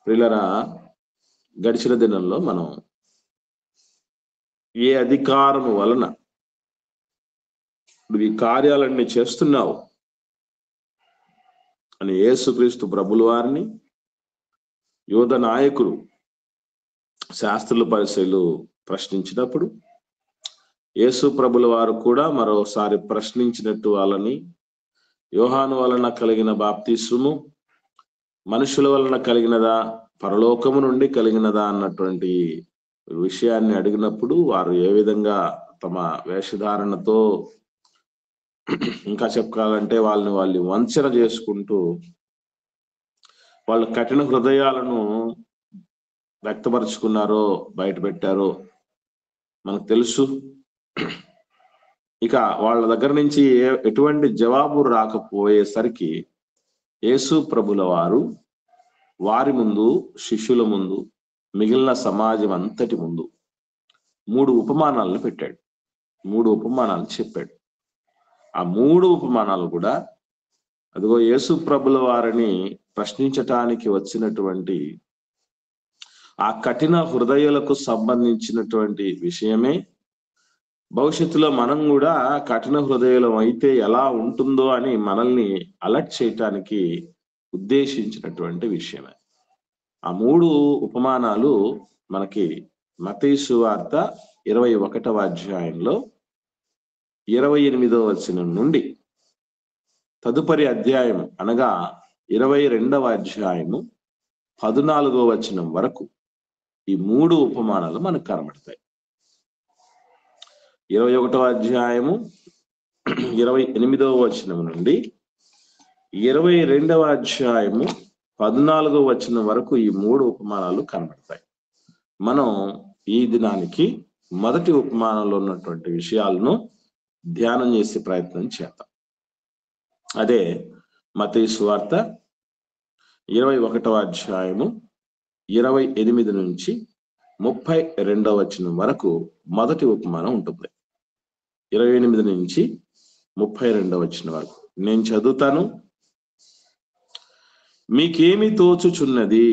ప్రియులరా, గడిచిన దినంలో మనం ఏ అధికారము వలన నువ్వు ఈ కార్యాలన్నీ చేస్తున్నావు అని యేసుక్రీస్తు ప్రభుల వారిని యోధ నాయకులు, శాస్త్రుల పరిచయులు ప్రశ్నించినప్పుడు యేసు ప్రభుల వారు కూడా మరోసారి ప్రశ్నించినట్టు వాళ్ళని, యోహాను వలన కలిగిన బాప్తిస్మము మనుషుల వలన కలిగినదా, పరలోకము నుండి కలిగినదా అన్నటువంటి విషయాన్ని అడిగినప్పుడు వారు ఏ విధంగా తమ వేషధారణతో, ఇంకా చెప్పాలంటే వాళ్ళు వంచన చేసుకుంటూ వాళ్ళ కఠిన హృదయాలను వ్యక్తపరుచుకున్నారో, బయట పెట్టారో మనకు తెలుసు. ఇక వాళ్ళ దగ్గర నుంచి ఎటువంటి జవాబు రాకపోయేసరికి యేసు ప్రభుల వారు వారి ముందు, శిష్యుల ముందు, మిగిలిన సమాజం అంతటి ముందు 3 ఉపమానాలను పెట్టాడు. 3 ఉపమానాలు చెప్పాడు. ఆ 3 ఉపమానాలు కూడా అదిగో యేసు ప్రభుల వారిని ప్రశ్నించటానికి వచ్చినటువంటి ఆ కఠిన హృదయాలకు సంబంధించినటువంటి విషయమే. భవిష్యత్తులో మనం కూడా కఠిన హృదయం అయితే ఎలా ఉంటుందో అని మనల్ని అలర్ట్ చేయటానికి ఉద్దేశించినటువంటి విషయమే. ఆ 3 ఉపమానాలు మనకి మత్తయి సువార్త 21వ అధ్యాయంలో 28వ వచనం నుండి తదుపరి అధ్యాయం అనగా 22వ అధ్యాయము 14వ వచనం వరకు ఈ 3 ఉపమానాలు మనకు కనబడతాయి. 21వ అధ్యాయము 28వ వచనం నుండి 22వ అధ్యాయము 14వ వచనం వరకు ఈ 3 ఉపమానాలు కనబడతాయి. మనం ఈ దినానికి మొదటి ఉపమానంలో ఉన్నటువంటి విషయాలను ధ్యానం చేసే ప్రయత్నం చేద్దాం. అదే మత్తయి సువార్త 21వ అధ్యాయము 28 నుంచి 32వ వచనం వరకు మొదటి ఉపమానం ఉంటుంది. 28 నుంచి 32వ వచనం వరకు నేను చదువుతాను. మీకేమి తోచుచున్నది?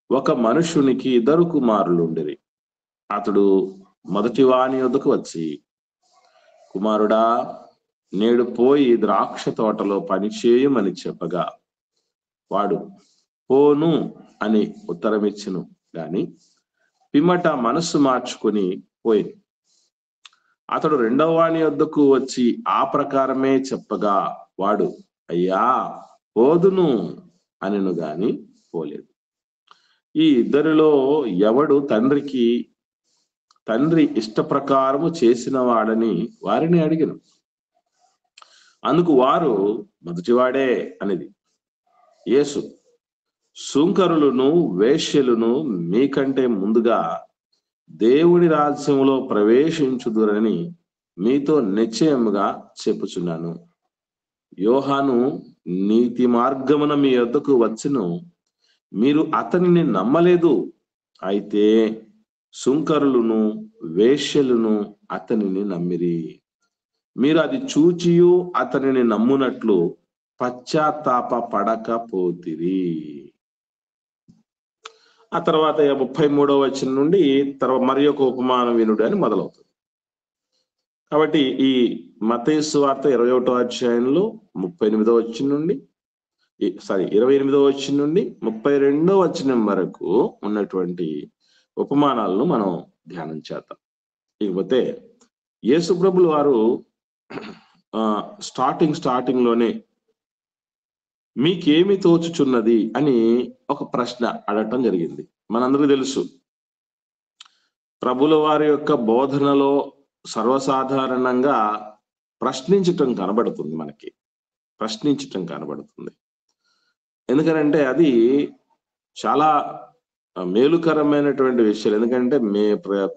ఒక మనుషునికి 2 కుమారులుండిరి. అతడు మొదటి వాని యొద్దకు వచ్చి, కుమారుడా, నేడు పోయి ద్రాక్ష తోటలో పనిచేయమని చెప్పగా వాడు పోను అని ఉత్తరమిచ్చును గాని పిమ్మట మనస్సు మార్చుకొని పోయింది. అతడు 2వ వాని యొద్దకు వచ్చి ఆ ప్రకారమే చెప్పగా వాడు అయ్యా పోదును అనెను గాని పోలేదు. ఈ ఇద్దరిలో ఎవడు తండ్రి ఇష్ట ప్రకారము చేసిన వాడని వారిని అడిగిన. అందుకు వారు మొదటివాడే అనేది. యేసు, సుంకరులను, వేశ్యలను మీకంటే ముందుగా దేవుని రాజ్యంలో ప్రవేశించుదురని మీతో నిశ్చయముగా చెప్పుచున్నాను. యోహాను నీతి మార్గమున మీ యొద్దకు వచ్చును, మీరు అతనిని నమ్మలేదు. అయితే సుంకరులను, వేశ్యలను అతనిని నమ్మిరి. మీరు అది చూచియు అతనిని నమ్మునట్లు పశ్చాత్తాప పడకపోతిరి. ఆ తర్వాత 33వ వచనం నుండి మరి ఒక ఉపమానం వినుడు అని మొదలవుతుంది. కాబట్టి ఈ మత్తయి సువార్త 21వ అధ్యాయంలో 38వ వచనం నుండి 28వ వచనం నుండి 32వ వచనం వరకు ఉన్నటువంటి ఉపమానాలను మనం ధ్యానం చేద్దాం. ఇకపోతే యేసు ప్రభులు వారు స్టార్టింగ్ లోనే మీకేమి తోచుచున్నది అని ఒక ప్రశ్న అడగటం జరిగింది. మనందరికీ తెలుసు, ప్రభుల వారి యొక్క బోధనలో సర్వసాధారణంగా ప్రశ్నించటం కనబడుతుంది. మనకి ప్రశ్నించటం కనబడుతుంది. ఎందుకనంటే అది చాలా మేలుకరమైనటువంటి విషయాలు. ఎందుకంటే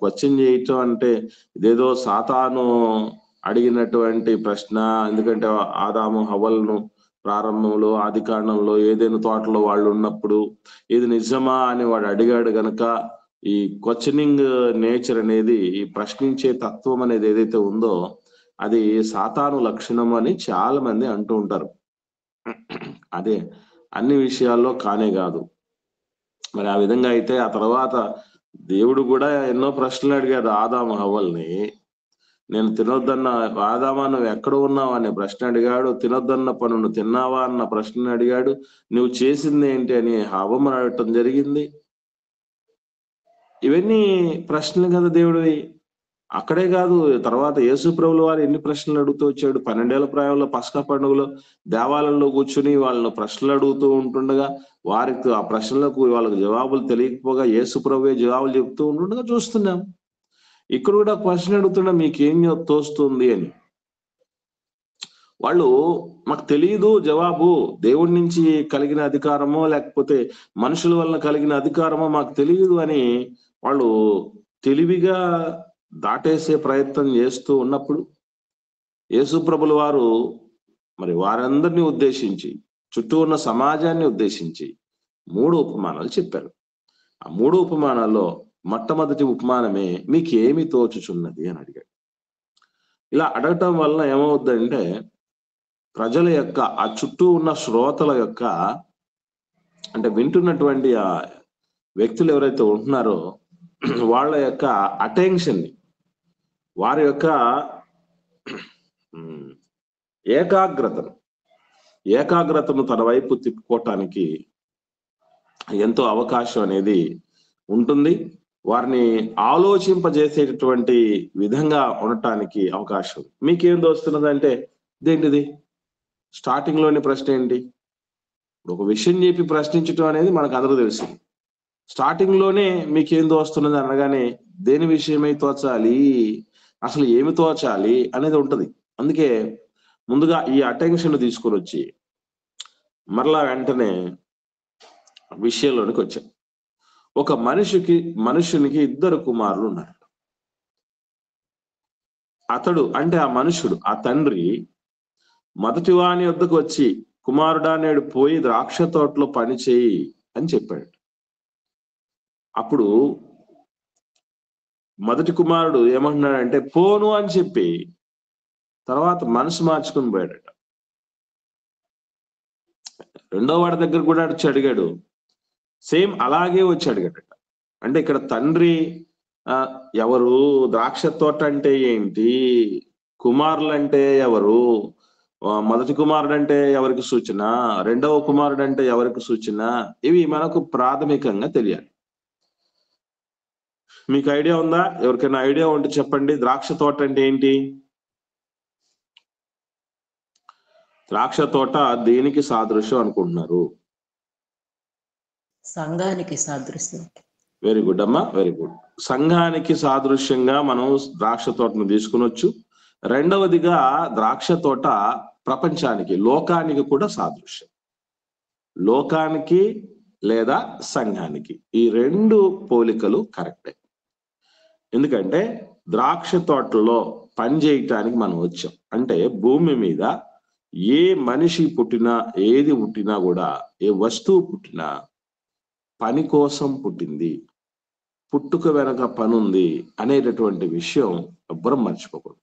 క్వశ్చన్ చేయటం అంటే ఇదేదో సాతాను అడిగినటువంటి ప్రశ్న. ఎందుకంటే ఆదాము హవ్వలను ప్రారంభంలో, ఆది కాండంలో ఏదైనా తోటలో వాళ్ళు ఉన్నప్పుడు ఇది నిజమా అని వాడు అడిగాడు గనక ఈ క్వశ్చనింగ్ నేచర్ అనేది, ఈ ప్రశ్నించే తత్వం అనేది ఏదైతే ఉందో అది సాతాను లక్షణం అని చాలా మంది అంటూ ఉంటారు. అదే అన్ని విషయాల్లో కానే కాదు. మరి ఆ విధంగా అయితే ఆ తర్వాత దేవుడు కూడా ఎన్నో ప్రశ్నలు అడిగాడు ఆదాము హవ్వల్ని. నేను తినొద్దన్న, ఆదామా నువ్వు ఎక్కడ ఉన్నావు అనే ప్రశ్న అడిగాడు. తినొద్దన్న పనును తిన్నావా అన్న ప్రశ్న అడిగాడు. నువ్వు చేసింది ఏంటి అని హవ్వను అడగటం జరిగింది. ఇవన్నీ ప్రశ్నలు కదా దేవుడివి. అక్కడే కాదు, తర్వాత యేసు ప్రభుల వారు ఎన్ని ప్రశ్నలు అడుగుతూ వచ్చాడు. 12 ఏళ్ల ప్రాయంలో పస్కా పండుగలో దేవాలయంలో కూర్చుని వాళ్ళను ప్రశ్నలు అడుగుతూ ఉంటుండగా, వారికి ఆ ప్రశ్నలకు వాళ్ళకి జవాబులు తెలియకపోగా యేసు ప్రభువే జవాబులు చెప్తూ ఉంటుండగా చూస్తున్నాం. ఇక్కడ కూడా ప్రశ్న అడుగుతున్నా, మీకేం తోస్తుంది అని. వాళ్ళు మాకు తెలియదు జవాబు, దేవుడి నుంచి కలిగిన అధికారమో లేకపోతే మనుషుల వల్ల కలిగిన అధికారమో మాకు తెలియదు అని వాళ్ళు తెలివిగా దాటేసే ప్రయత్నం చేస్తూ ఉన్నప్పుడు యేసు ప్రభుల వారు మరి వారందరినీ ఉద్దేశించి, చుట్టూ ఉన్న సమాజాన్ని ఉద్దేశించి 3 ఉపమానాలు చెప్పారు. ఆ 3 ఉపమానాల్లో మొట్టమొదటి ఉపమానమే మీకేమి తోచుచున్నది అని అడిగాడు. ఇలా అడగటం వల్ల ఏమవుద్దంటే ప్రజల యొక్క, ఆ చుట్టూ ఉన్న శ్రోతల యొక్క, అంటే వింటున్నటువంటి ఆ వ్యక్తులు ఎవరైతే ఉంటున్నారో వాళ్ళ యొక్క అటెన్షన్ ని, వారి యొక్క ఏకాగ్రతను తన వైపు తిప్పుకోవటానికి ఎంతో అవకాశం అనేది ఉంటుంది. వారిని ఆలోచింపజేసేటటువంటి విధంగా ఉండటానికి అవకాశం. మీకేం దోస్తున్నదంటే ఇదేంటిది? స్టార్టింగ్ లోని ప్రశ్న ఏంటి? ఒక విషయం చెప్పి ప్రశ్నించటం అనేది మనకు అందరూ తెలుసు. స్టార్టింగ్ లోనే మీకేం తోస్తున్నది అనగానే దేని విషయమై తోచాలి, అసలు ఏమి తోచాలి అనేది ఉంటది. అందుకే ముందుగా ఈ అటెన్షన్ తీసుకొని వచ్చి మరలా వెంటనే విషయంలోనికి వచ్చాం. ఒక మనుషునికి 2 కుమారులు ఉన్నారు. అతడు అంటే ఆ మనుషుడు, ఆ తండ్రి మొదటి వాని వద్దకు వచ్చి, కుమారుడా నేడు పోయి ద్రాక్ష తోటలో పని చేయి అని చెప్పాడు. అప్పుడు మొదటి కుమారుడు ఏమంటున్నాడంటే పోను అని చెప్పి తర్వాత మనసు మార్చుకుని పోయాడట. రెండో వాడి దగ్గర కూడా వచ్చి అడిగాడు, సేమ్ అలాగే వచ్చి అడిగాడట. అంటే ఇక్కడ తండ్రి ఎవరు, ద్రాక్ష తోట అంటే ఏంటి, కుమారులు అంటే ఎవరు, మొదటి కుమారుడు అంటే ఎవరికి సూచన, రెండవ కుమారుడు అంటే ఎవరికి సూచన, ఇవి మనకు ప్రాథమికంగా తెలియాలి. మీకు ఐడియా ఉందా? ఎవరికైనా ఐడియా ఉంటే చెప్పండి. ద్రాక్ష తోట అంటే ఏంటి? ద్రాక్ష తోట దేనికి సాదృశ్యం అనుకుంటున్నారు? సంఘానికి సాదృశ్యం. వెరీ గుడ్ అమ్మా, వెరీ గుడ్. సంఘానికి సాదృశ్యంగా మనం ద్రాక్ష తోటను తీసుకునొచ్చు. రెండవదిగా ద్రాక్ష తోట ప్రపంచానికి, లోకానికి కూడా సాదృశ్యం. లోకానికి లేదా సంఘానికి ఈ 2 పోలికలు కరెక్టే. ఎందుకంటే ద్రాక్ష తోటలో పని చేయటానికి మనం వచ్చాం. అంటే భూమి మీద ఏ మనిషి పుట్టినా, ఏది పుట్టినా కూడా, ఏ వస్తువు పుట్టినా పని కోసం పుట్టింది, పుట్టుక వెనక పని ఉంది అనేటటువంటి విషయం ఎవ్వరూ మర్చిపోకూడదు.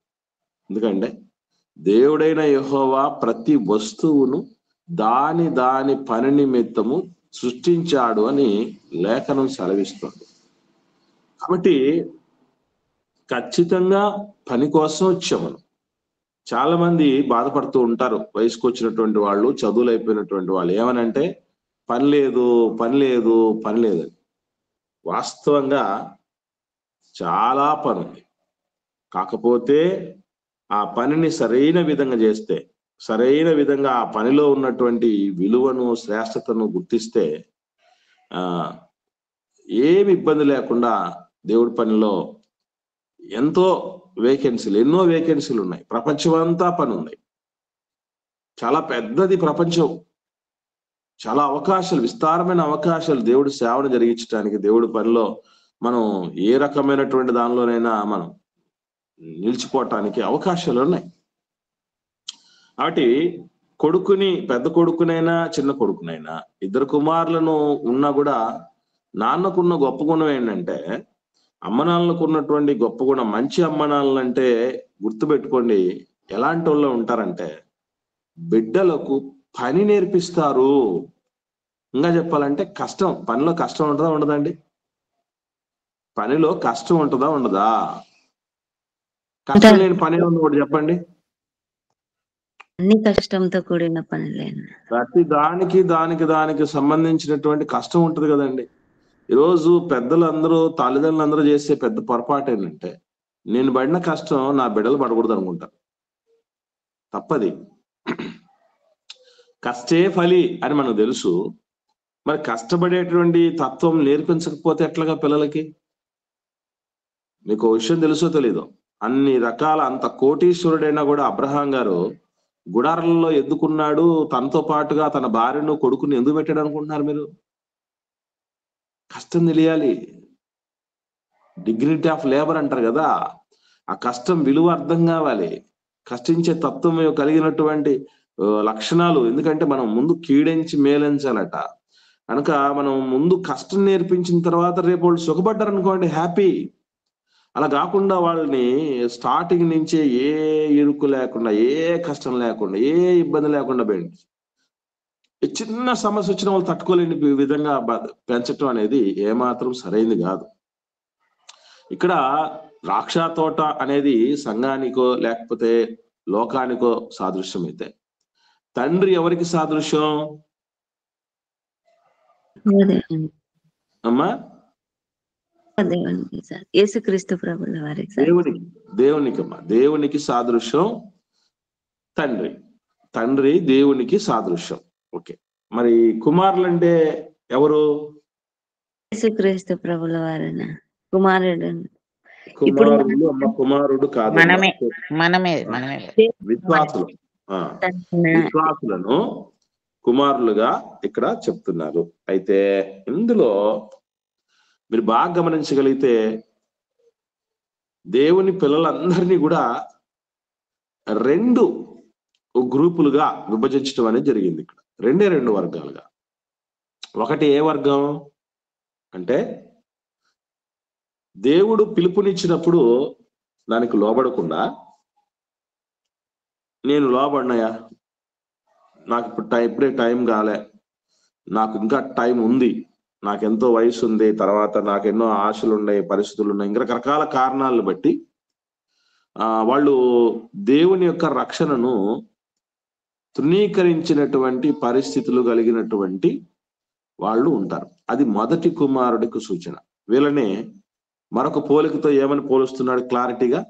ఎందుకంటే దేవుడైన యెహోవా ప్రతి వస్తువును దాని పని నిమిత్తము సృష్టించాడు అని లేఖనం సెలవిస్తుంది. కాబట్టి ఖచ్చితంగా పని కోసం వచ్చాము. చాలా మంది బాధపడుతూ ఉంటారు, వయసుకు వచ్చినటువంటి వాళ్ళు, చదువులు అయిపోయినటువంటి వాళ్ళు, ఏమనంటే పని లేదు పని లేదు పని లేదని. వాస్తవంగా చాలా పని ఉంది. కాకపోతే ఆ పనిని సరైన విధంగా చేస్తే, సరైన విధంగా ఆ పనిలో ఉన్నటువంటి విలువను, శ్రేష్టతను గుర్తిస్తే ఏమి ఇబ్బంది లేకుండా దేవుడి పనిలో ఎన్నో వేకెన్సీలు ఉన్నాయి. ప్రపంచం అంతా పని ఉంది. చాలా పెద్దది ప్రపంచం. చాలా అవకాశాలు, విస్తారమైన అవకాశాలు దేవుడి సేవను జరిగించడానికి, దేవుడి పనిలో మనం ఏ రకమైనటువంటి దానిలోనైనా మనం నిలిచిపోవటానికి అవకాశాలు ఉన్నాయి. కాబట్టి పెద్ద కొడుకునైనా చిన్న కొడుకునైనా, 2 కుమారులను ఉన్నా కూడా నాన్నకున్న గొప్ప గుణం ఏంటంటే, అమ్మనాన్నలకు ఉన్నటువంటి గొప్ప గుణం, మంచి అమ్మనాన్నలు అంటే గుర్తుపెట్టుకోండి ఎలాంటి వాళ్ళు ఉంటారంటే బిడ్డలకు పని నేర్పిస్తారు. ఇంకా చెప్పాలంటే కష్టం, పనిలో కష్టం ఉంటుందా ఉండదండి? పనిలో కష్టం ఉంటుందా ఉండదా? కష్టం లేని పని ఉంది ఒకటి చెప్పండి. అన్ని కష్టంతో కూడిన పనులేను. ప్రతి దానికి సంబంధించినటువంటి కష్టం ఉంటుంది కదండి. ఈరోజు పెద్దలందరూ, తల్లిదండ్రులందరూ చేసే పెద్ద పొరపాటు ఏంటంటే, నేను పడిన కష్టం నా బిడ్డలు పడకూడదు అనుకుంటా. తప్పది. కష్టే ఫలి అని మనకు తెలుసు. మరి కష్టపడేటువంటి తత్వం నేర్పించకపోతే ఎట్లాగా పిల్లలకి? మీకు ఒక విషయం తెలుసో తెలీదో, అన్ని రకాల అంత కోటీశ్వరుడైనా కూడా అబ్రహాం గారు గుడారంలో ఎద్దుకున్నాడు, తనతో పాటుగా తన భార్యను కొడుకుని ఎందుకు పెట్టాడు అనుకుంటున్నారు మీరు? కష్టం తెలియాలి. డిగ్నిటీ ఆఫ్ లేబర్ అంటారు కదా, ఆ కష్టం విలువ అర్థం కావాలి. కష్టించే తత్వం కలిగినటువంటి లక్షణాలు. ఎందుకంటే మనం ముందు కీడించి మేలించాలట. కనుక మనం ముందు కష్టం నేర్పించిన తర్వాత రేపు వాళ్ళు సుఖపడ్డారు అనుకోండి, హ్యాపీ. అలా కాకుండా వాళ్ళని స్టార్టింగ్ నుంచే ఏ ఇరుకు లేకుండా, ఏ కష్టం లేకుండా, ఏ ఇబ్బంది లేకుండా చిన్న సమస్య వచ్చిన వాళ్ళు తట్టుకోలేని విధంగా పెంచటం అనేది ఏమాత్రం సరైనది కాదు. ఇక్కడ ద్రాక్ష తోట అనేది సంఘానికో లేకపోతే లోకానికో సాదృశ్యం అయితే, తండ్రి ఎవరికి సాదృశ్యం అమ్మా? యేసుక్రీస్తు ప్రభుల వారికి. దేవునికమ్మా, దేవునికి సాదృశ్యం తండ్రి. తండ్రి దేవునికి సాదృశ్యం. ఓకే, మరి కుమారులు అంటే ఎవరు? యేసుక్రీస్తు ప్రభుల వారిన కుమారుడు. కుమారుడు అమ్మ, కుమారుడు కాదు, మనమే విశ్వాసులను కుమారులుగా ఇక్కడ చెప్తున్నారు. అయితే ఇందులో మీరు బాగా గమనించగలిగితే దేవుని పిల్లలందరినీ కూడా రెండు గ్రూపులుగా విభజించడం అనేది జరిగింది. ఇక్కడ రెండు వర్గాలుగా. ఒకటి ఏ వర్గం అంటే, దేవుడు పిలుపునిచ్చినప్పుడు దానికి లోబడకుండా, నేను లోబడినయా, నాకు ఇప్పుడే టైం కాలే, నాకు ఇంకా టైం ఉంది, నాకెంతో వయసు ఉంది, తర్వాత నాకెన్నో ఆశలు ఉన్నాయి, పరిస్థితులు ఉన్నాయి, ఇంకా రకరకాల కారణాలను బట్టి వాళ్ళు దేవుని యొక్క రక్షణను తృణీకరించినటువంటి పరిస్థితులు కలిగినటువంటి వాళ్ళు ఉంటారు. అది మొదటి కుమారుడికి సూచన. వీళ్ళనే మరొక పోలికతో ఏమని పోలుస్తున్నాడు క్లారిటీగా?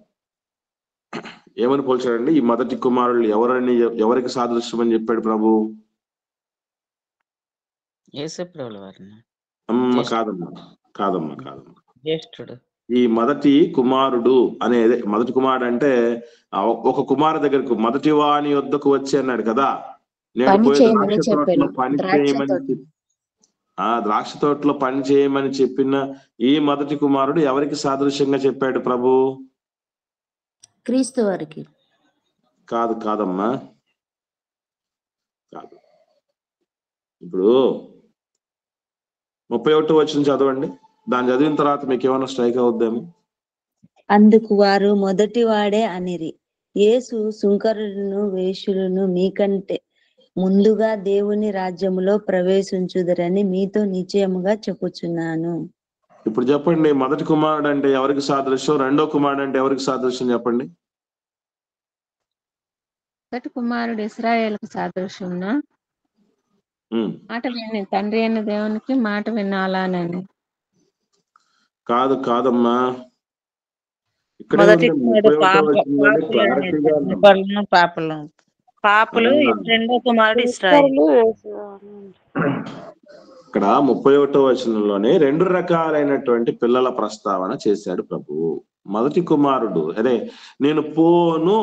ఏమని పోల్చాడండి? ఈ మొదటి కుమారులు ఎవరికి సాదృశ్యం అని చెప్పాడు ప్రభు? కాదమ్మా. ఈ మొదటి కుమారుడు అనేది, మొదటి కుమారుడు అంటే ఒక కుమారు దగ్గరకు మొదటి వాని వద్దకు వచ్చి అన్నాడు కదా, నేను పోయి ద్రాక్ష తోటలో పని చేయమని, ద్రాక్ష తోటలో పని చేయమని చెప్పిన ఈ మొదటి కుమారుడు ఎవరికి సాదృశ్యంగా చెప్పాడు ప్రభు? క్రీస్తు వారికి. కాదమ్మా, కాదు. ఇప్పుడు 31వ వచనం చదవండి. దాన్ని చదివిన తర్వాత మీకు ఏమైనా స్ట్రైక్ అవుద్దేమో. అందుకు వారు మొదటి వాడే అనిరి. యేసు సుంకరులను వేశ్యులను మీకంటే ముందుగా దేవుని రాజ్యములో ప్రవేశించుదరని మీతో నిశ్చయముగా చెప్పుచున్నాను. ఇప్పుడు చెప్పండి, మొదటి కుమారుడు అంటే ఎవరికి సాదృశ్యం, రెండో కుమారుడు అంటే ఎవరికి సాదృశ్యం చెప్పండి. మొదటి కుమారుడు ఇశ్రాయేలుకు సాదృశ్యం. మాట విని తండ్రి అయిన దేవునికి మాట వినాలని. కాదమ్మా, పాపులు. రెండో కుమారుడు ఇశ్రాయేలు. ఇక్కడ 31వ వచనంలోనే రెండు రకాలైనటువంటి పిల్లల ప్రస్తావన చేశాడు ప్రభువు. మొదటి కుమారుడు, అదే నేను పోను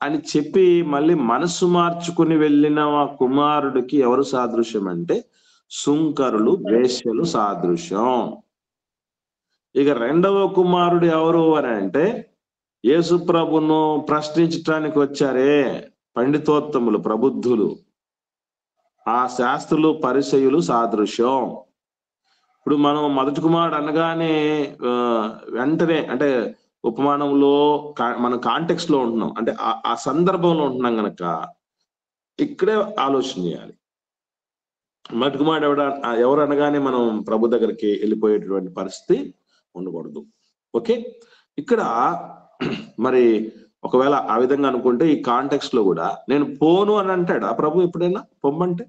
అని చెప్పి మళ్ళీ మనసు మార్చుకుని వెళ్ళిన ఆ కుమారుడికి ఎవరు సాదృశ్యం అంటే సుంకరులు, వేశ్యలు సాదృశ్యం. ఇక రెండవ కుమారుడు ఎవరు అని అంటే యేసు ప్రభును ప్రశ్నించటానికి వచ్చారే పండితోత్తములు, ప్రబుద్ధులు, ఆ శాస్త్రులు, పరిసయ్యులు సాదృశ్యం. ఇప్పుడు మనం మొదటి కుమారుడు అనగానే వెంటనే అంటే ఉపమానంలో మనం కాంటెక్స్ట్ లో ఉంటున్నాం, అంటే ఆ సందర్భంలో ఉంటున్నాం గనక ఇక్కడే ఆలోచన చేయాలి. మొదటి కుమారుడు ఎవరు అనగానే మనం ప్రభు దగ్గరికి వెళ్ళిపోయేటువంటి పరిస్థితి ఉండకూడదు. ఓకే, ఇక్కడ మరి ఒకవేళ ఆ విధంగా అనుకుంటే ఈ కాంటెక్స్ట్ లో కూడా నేను పోను అని అంటాడా ప్రభు ఎప్పుడైనా పొమ్మంటే?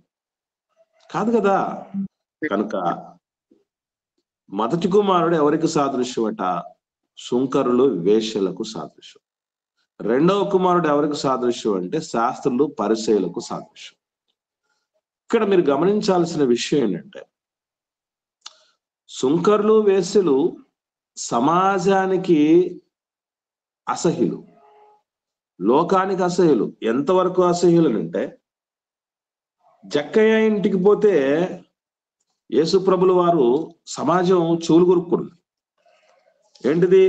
కాదు కదా. కనుక మొదటి కుమారుడు ఎవరికి సాదృశ్యం అట? సుంకరులు, వేశ్యలకు సాదృశ్యం. రెండవ కుమారుడు ఎవరికి సాదృశ్యం అంటే శాస్త్రులు, పరిసయ్యులకు సాదృశ్యం. ఇక్కడ మీరు గమనించాల్సిన విషయం ఏంటంటే సుంకరులు, వేశ్యలు సమాజానికి అసహ్యులు, లోకానికి అసహ్యులు. ఎంతవరకు అసహ్యులు అంటే జక్కయ్య ఇంటికి పోతే యేసుప్రభుల వారు సమాజం చూలుగురుకుంది. ఏంటిది?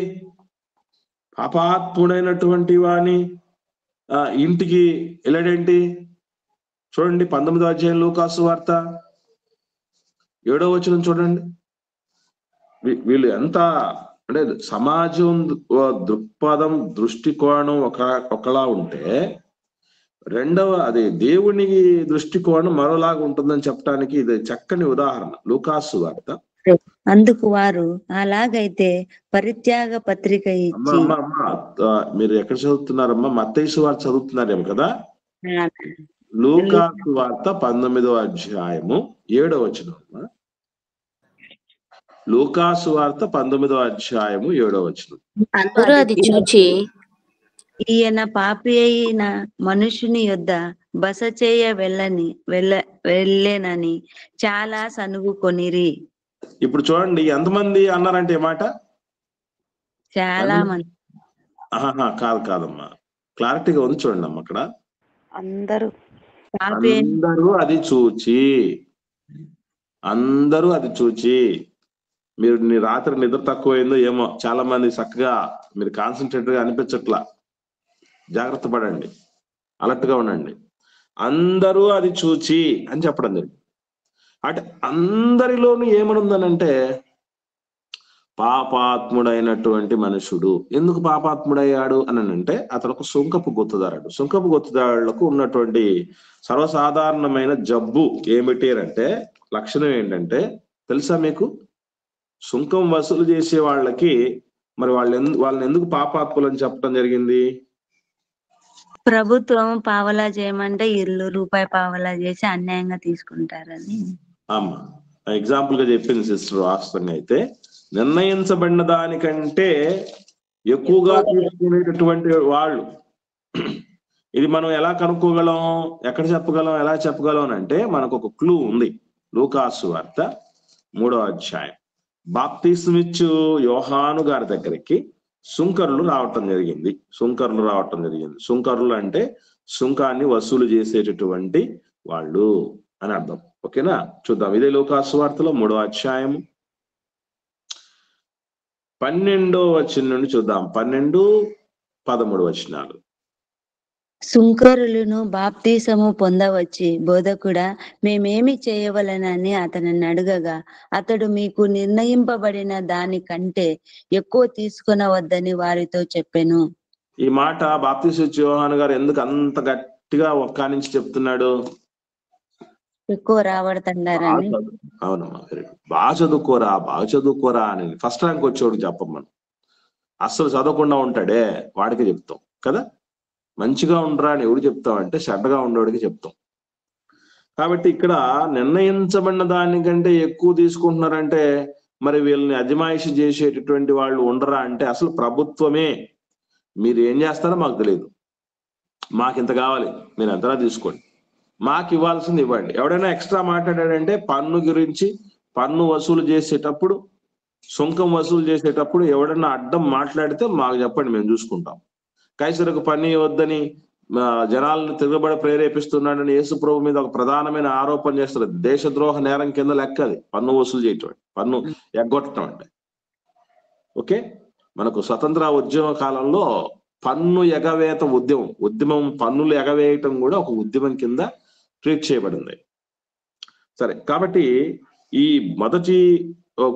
పాపాత్ముడైనటువంటి వాని ఇంటికి వెళ్ళాడేంటి? చూడండి 19వ అధ్యాయం లూకాసు వార్త 7వ వచనం చూడండి. వీళ్ళు ఎంత అంటే సమాజం దృక్పథం, దృష్టికోణం ఒకలా ఉంటే అది దేవుని దృష్టికోణం మరోలాగా ఉంటుందని చెప్పడానికి ఇది చక్కని ఉదాహరణ. లూకాసు వార్త. అందుకు వారు అలాగైతే పరిత్యాగ పత్రిక ఇచ్చి. మీరు ఎక్కడ చదువుతున్నారమ్మా? మత్తయి వార్త చదువుతున్నారేమో కదా. లూకాసు వార్త 19వ అధ్యాయము 7వ వచనం. లూకాసు వార్త 19వ అధ్యాయము 7వ వచనం. అందరూ అది చూచి ఈయన పాపి అయిన మనుషుని యొద్ద బస చేయ వెళ్ళేనని చాలా సనుగుకొనిరి. ఇప్పుడు చూడండి ఎంతమంది అన్నారంటే ఏ మాట? చాలా మంది. కాదమ్మా, క్లారిటీగా ఉంది చూడండి అమ్మ. అక్కడ అందరూ అది చూచి మీరు రాత్రి నిద్ర తక్కువైందో ఏమో, చాలా మంది చక్కగా మీరు కాన్సన్ట్రేట్ గా అనిపించట్లా. జాగ్రత్త పడండి, అలర్ట్ గా ఉండండి. అందరూ అది చూచి అని చెప్పడం జరిగింది. అంటే అందరిలోనూ ఏమనుందనంటే పాపాత్ముడైనటువంటి మనుషుడు. ఎందుకు పాపాత్ముడయ్యాడు అని అంటే అతను ఒక సుంకపు గుత్తదారుడు. సుంకపు గుత్తదారులకు ఉన్నటువంటి సర్వసాధారణమైన జబ్బు ఏమిటి అంటే, లక్షణం ఏంటంటే తెలుసా మీకు? సుంకం వసూలు చేసే వాళ్ళకి మరి వాళ్ళని ఎందుకు పాపాత్ములు అని చెప్పడం జరిగింది? ప్రభుత్వం పావలా చేయమంటే ఇల్లు రూపాయి పావలా చేసి అన్యాయంగా తీసుకుంటారని. అమ్మా ఎగ్జాంపుల్ గా చెప్పింది సిస్టర్. వాస్తవంగా అయితే నిర్ణయించబడిన దానికంటే ఎక్కువగా తీసుకునేటటువంటి వాళ్ళు. ఇది మనం ఎలా కనుక్కోగలం, ఎక్కడ చెప్పగలం, ఎలా చెప్పగలం అంటే మనకు ఒక క్లూ ఉంది. లూకాసు వార్త 3వ అధ్యాయం. బాప్తిస్మిచ్చు యోహాను గారి దగ్గరికి సుంకరులు రావటం జరిగింది. సుంకరులు అంటే సుంకాన్ని వసూలు చేసేటటువంటి వాళ్ళు అని అర్థం. ఓకేనా? చూద్దాం. ఇదే లూకాసు వార్తలో 3వ అధ్యాయం 12వ వచనం నుండి చూద్దాం. 12, 13 వచనాలు. సుంకరులను బాప్తీసము పొందవచ్చి, బోధకుడా మేమేమి చేయవలనని అతనిని అడగగా, అతడు మీకు నిర్ణయింపబడిన దానికంటే ఎక్కువ తీసుకొనవద్దని వారితో చెప్పెను. ఈ మాట బాప్తీసు యోహాను గారు ఎందుకు అంత గట్టిగా ఒక్క నుంచి చెప్తున్నాడు? ఎక్కువ రాబడుతున్నారని. అవునమ్మా, బాగా చదువుకోరా అని ఫస్ట్ ర్యాంక్ వచ్చేవాడికి చెప్పమను. అస్సలు చదవకుండా ఉంటాడే వాడికి చెప్తాం కదా. మంచిగా ఉండరా అని ఎవడు చెప్తామంటే చెడ్డగా ఉండేవాడికి చెప్తాం. కాబట్టి ఇక్కడ నిర్ణయించబడిన దానికంటే ఎక్కువ తీసుకుంటున్నారంటే మరి వీళ్ళని అజమాయిషి చేసేటటువంటి వాళ్ళు ఉండరా అంటే అసలు ప్రభుత్వమే మీరు ఏం చేస్తారో మాకు తెలియదు, మాకు ఇంత కావాలి, మీరు ఎంతలా తీసుకోండి, మాకు ఇవ్వాల్సింది ఇవ్వండి. ఎవడైనా ఎక్స్ట్రా మాట్లాడాడంటే పన్ను గురించి, పన్ను వసూలు చేసేటప్పుడు, సుంకం వసూలు చేసేటప్పుడు ఎవడన్నా అడ్డం మాట్లాడితే మాకు చెప్పండి, మేము చూసుకుంటాం. కైసరుకు పని వద్దని జనాలను తిరగబడి ప్రేరేపిస్తున్నాడని యేసు ప్రభు మీద ఒక ప్రధానమైన ఆరోపణ చేస్తారు. దేశద్రోహ నేరం కింద లెక్క అది పన్ను వసూలు చేయటం, పన్ను ఎగ్గొట్టడం అంటే. ఓకే, మనకు స్వతంత్ర ఉద్యమ కాలంలో పన్ను ఎగవేత ఉద్యమం పన్నులు ఎగవేయటం కూడా ఒక ఉద్యమం కింద ట్రీట్ చేయబడింది. సరే, కాబట్టి ఈ మొదటి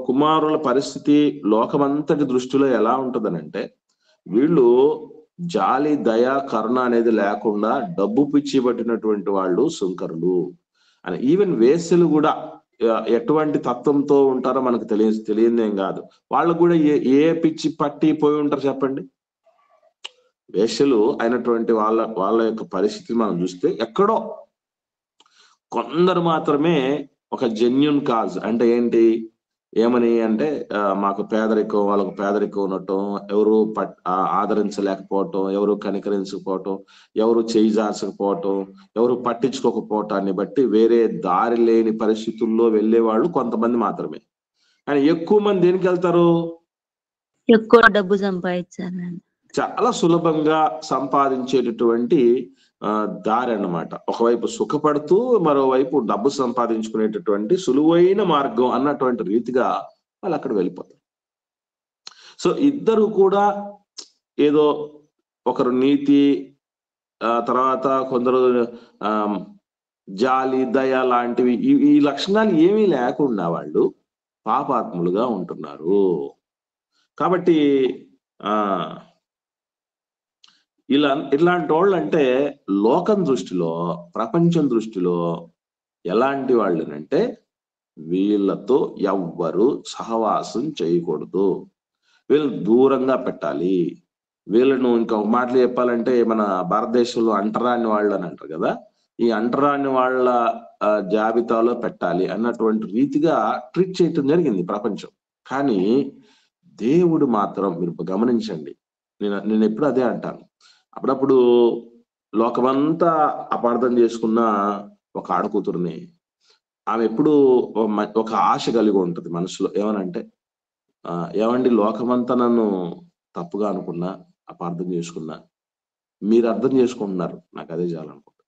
కుమారుల పరిస్థితి లోకమంతటి దృష్టిలో ఎలా ఉంటుందనంటే, వీళ్ళు జాలి, దయ, కరుణ అనేది లేకుండా డబ్బు పిచ్చి పట్టినటువంటి వాళ్ళు సుంకరులు. అని. ఈవెన్ వేశ్యలు కూడా ఎటువంటి తత్వంతో ఉంటారో మనకు తెలియదేం కాదు. వాళ్ళు కూడా ఏ పిచ్చి పట్టి పోయి ఉంటారు చెప్పండి. వేశ్యలు అయినటువంటి వాళ్ళ యొక్క పరిస్థితి మనం చూస్తే ఎక్కడో కొందరు మాత్రమే ఒక జెన్యున్ కాజ్, అంటే ఏంటి, ఏమని అంటే మాకు పేదరికం, వాళ్ళకు పేదరికం ఉండటం, ఎవరు ఆదరించలేకపోవటం, ఎవరు కనికరించకపోవటం, ఎవరు చేయిజార్చకపోవటం, ఎవరు పట్టించుకోకపోవటాన్ని బట్టి వేరే దారి లేని పరిస్థితుల్లో వెళ్ళేవాళ్ళు కొంతమంది మాత్రమే. కానీ ఎక్కువ మంది దేనికి వెళ్తారు? ఎక్కువ డబ్బు సంపాదించాలని, చాలా సులభంగా సంపాదించేటటువంటి దారి అన్నమాట. ఒకవైపు సుఖపడుతూ మరోవైపు డబ్బు సంపాదించుకునేటటువంటి సులువైన మార్గం అన్నటువంటి రీతిగా వాళ్ళు అక్కడ వెళ్ళిపోతారు. సో ఇద్దరు కూడా ఏదో ఒకరు నీతి, తర్వాత కొందరు జాలి, దయ లాంటివి, ఈ లక్షణాలు ఏమీ లేకుండా వాళ్ళు పాపాత్ములుగా ఉంటున్నారు. కాబట్టి ఇలాంటి వాళ్ళు అంటే లోకం దృష్టిలో, ప్రపంచం దృష్టిలో ఎలాంటి వాళ్ళనంటే వీళ్ళతో ఎవ్వరు సహవాసం చేయకూడదు, వీళ్ళు దూరంగా పెట్టాలి, వీళ్ళను ఇంకొక మాటలు చెప్పాలంటే మన భారతదేశంలో అంటరాని వాళ్ళు అని అంటారు కదా, ఈ అంటరాని వాళ్ళ జాబితాలో పెట్టాలి అన్నటువంటి రీతిగా ట్రీట్ చేయటం జరిగింది ప్రపంచం. కానీ దేవుడు మాత్రం, మీరు గమనించండి, నేను ఎప్పుడు అదే అంటాను, అప్పుడప్పుడు లోకమంతా అపార్థం చేసుకున్న ఒక ఆడకూతురుని, ఆమె ఎప్పుడు ఒక ఆశ కలిగి ఉంటది మనసులో, ఏమనంటే ఏమండి, లోకమంతా నన్ను తప్పుగా అనుకున్నా, అపార్థం చేసుకున్నా, మీరు అర్థం చేసుకుంటున్నారు, నాకు అదే చాలనుకుంటా.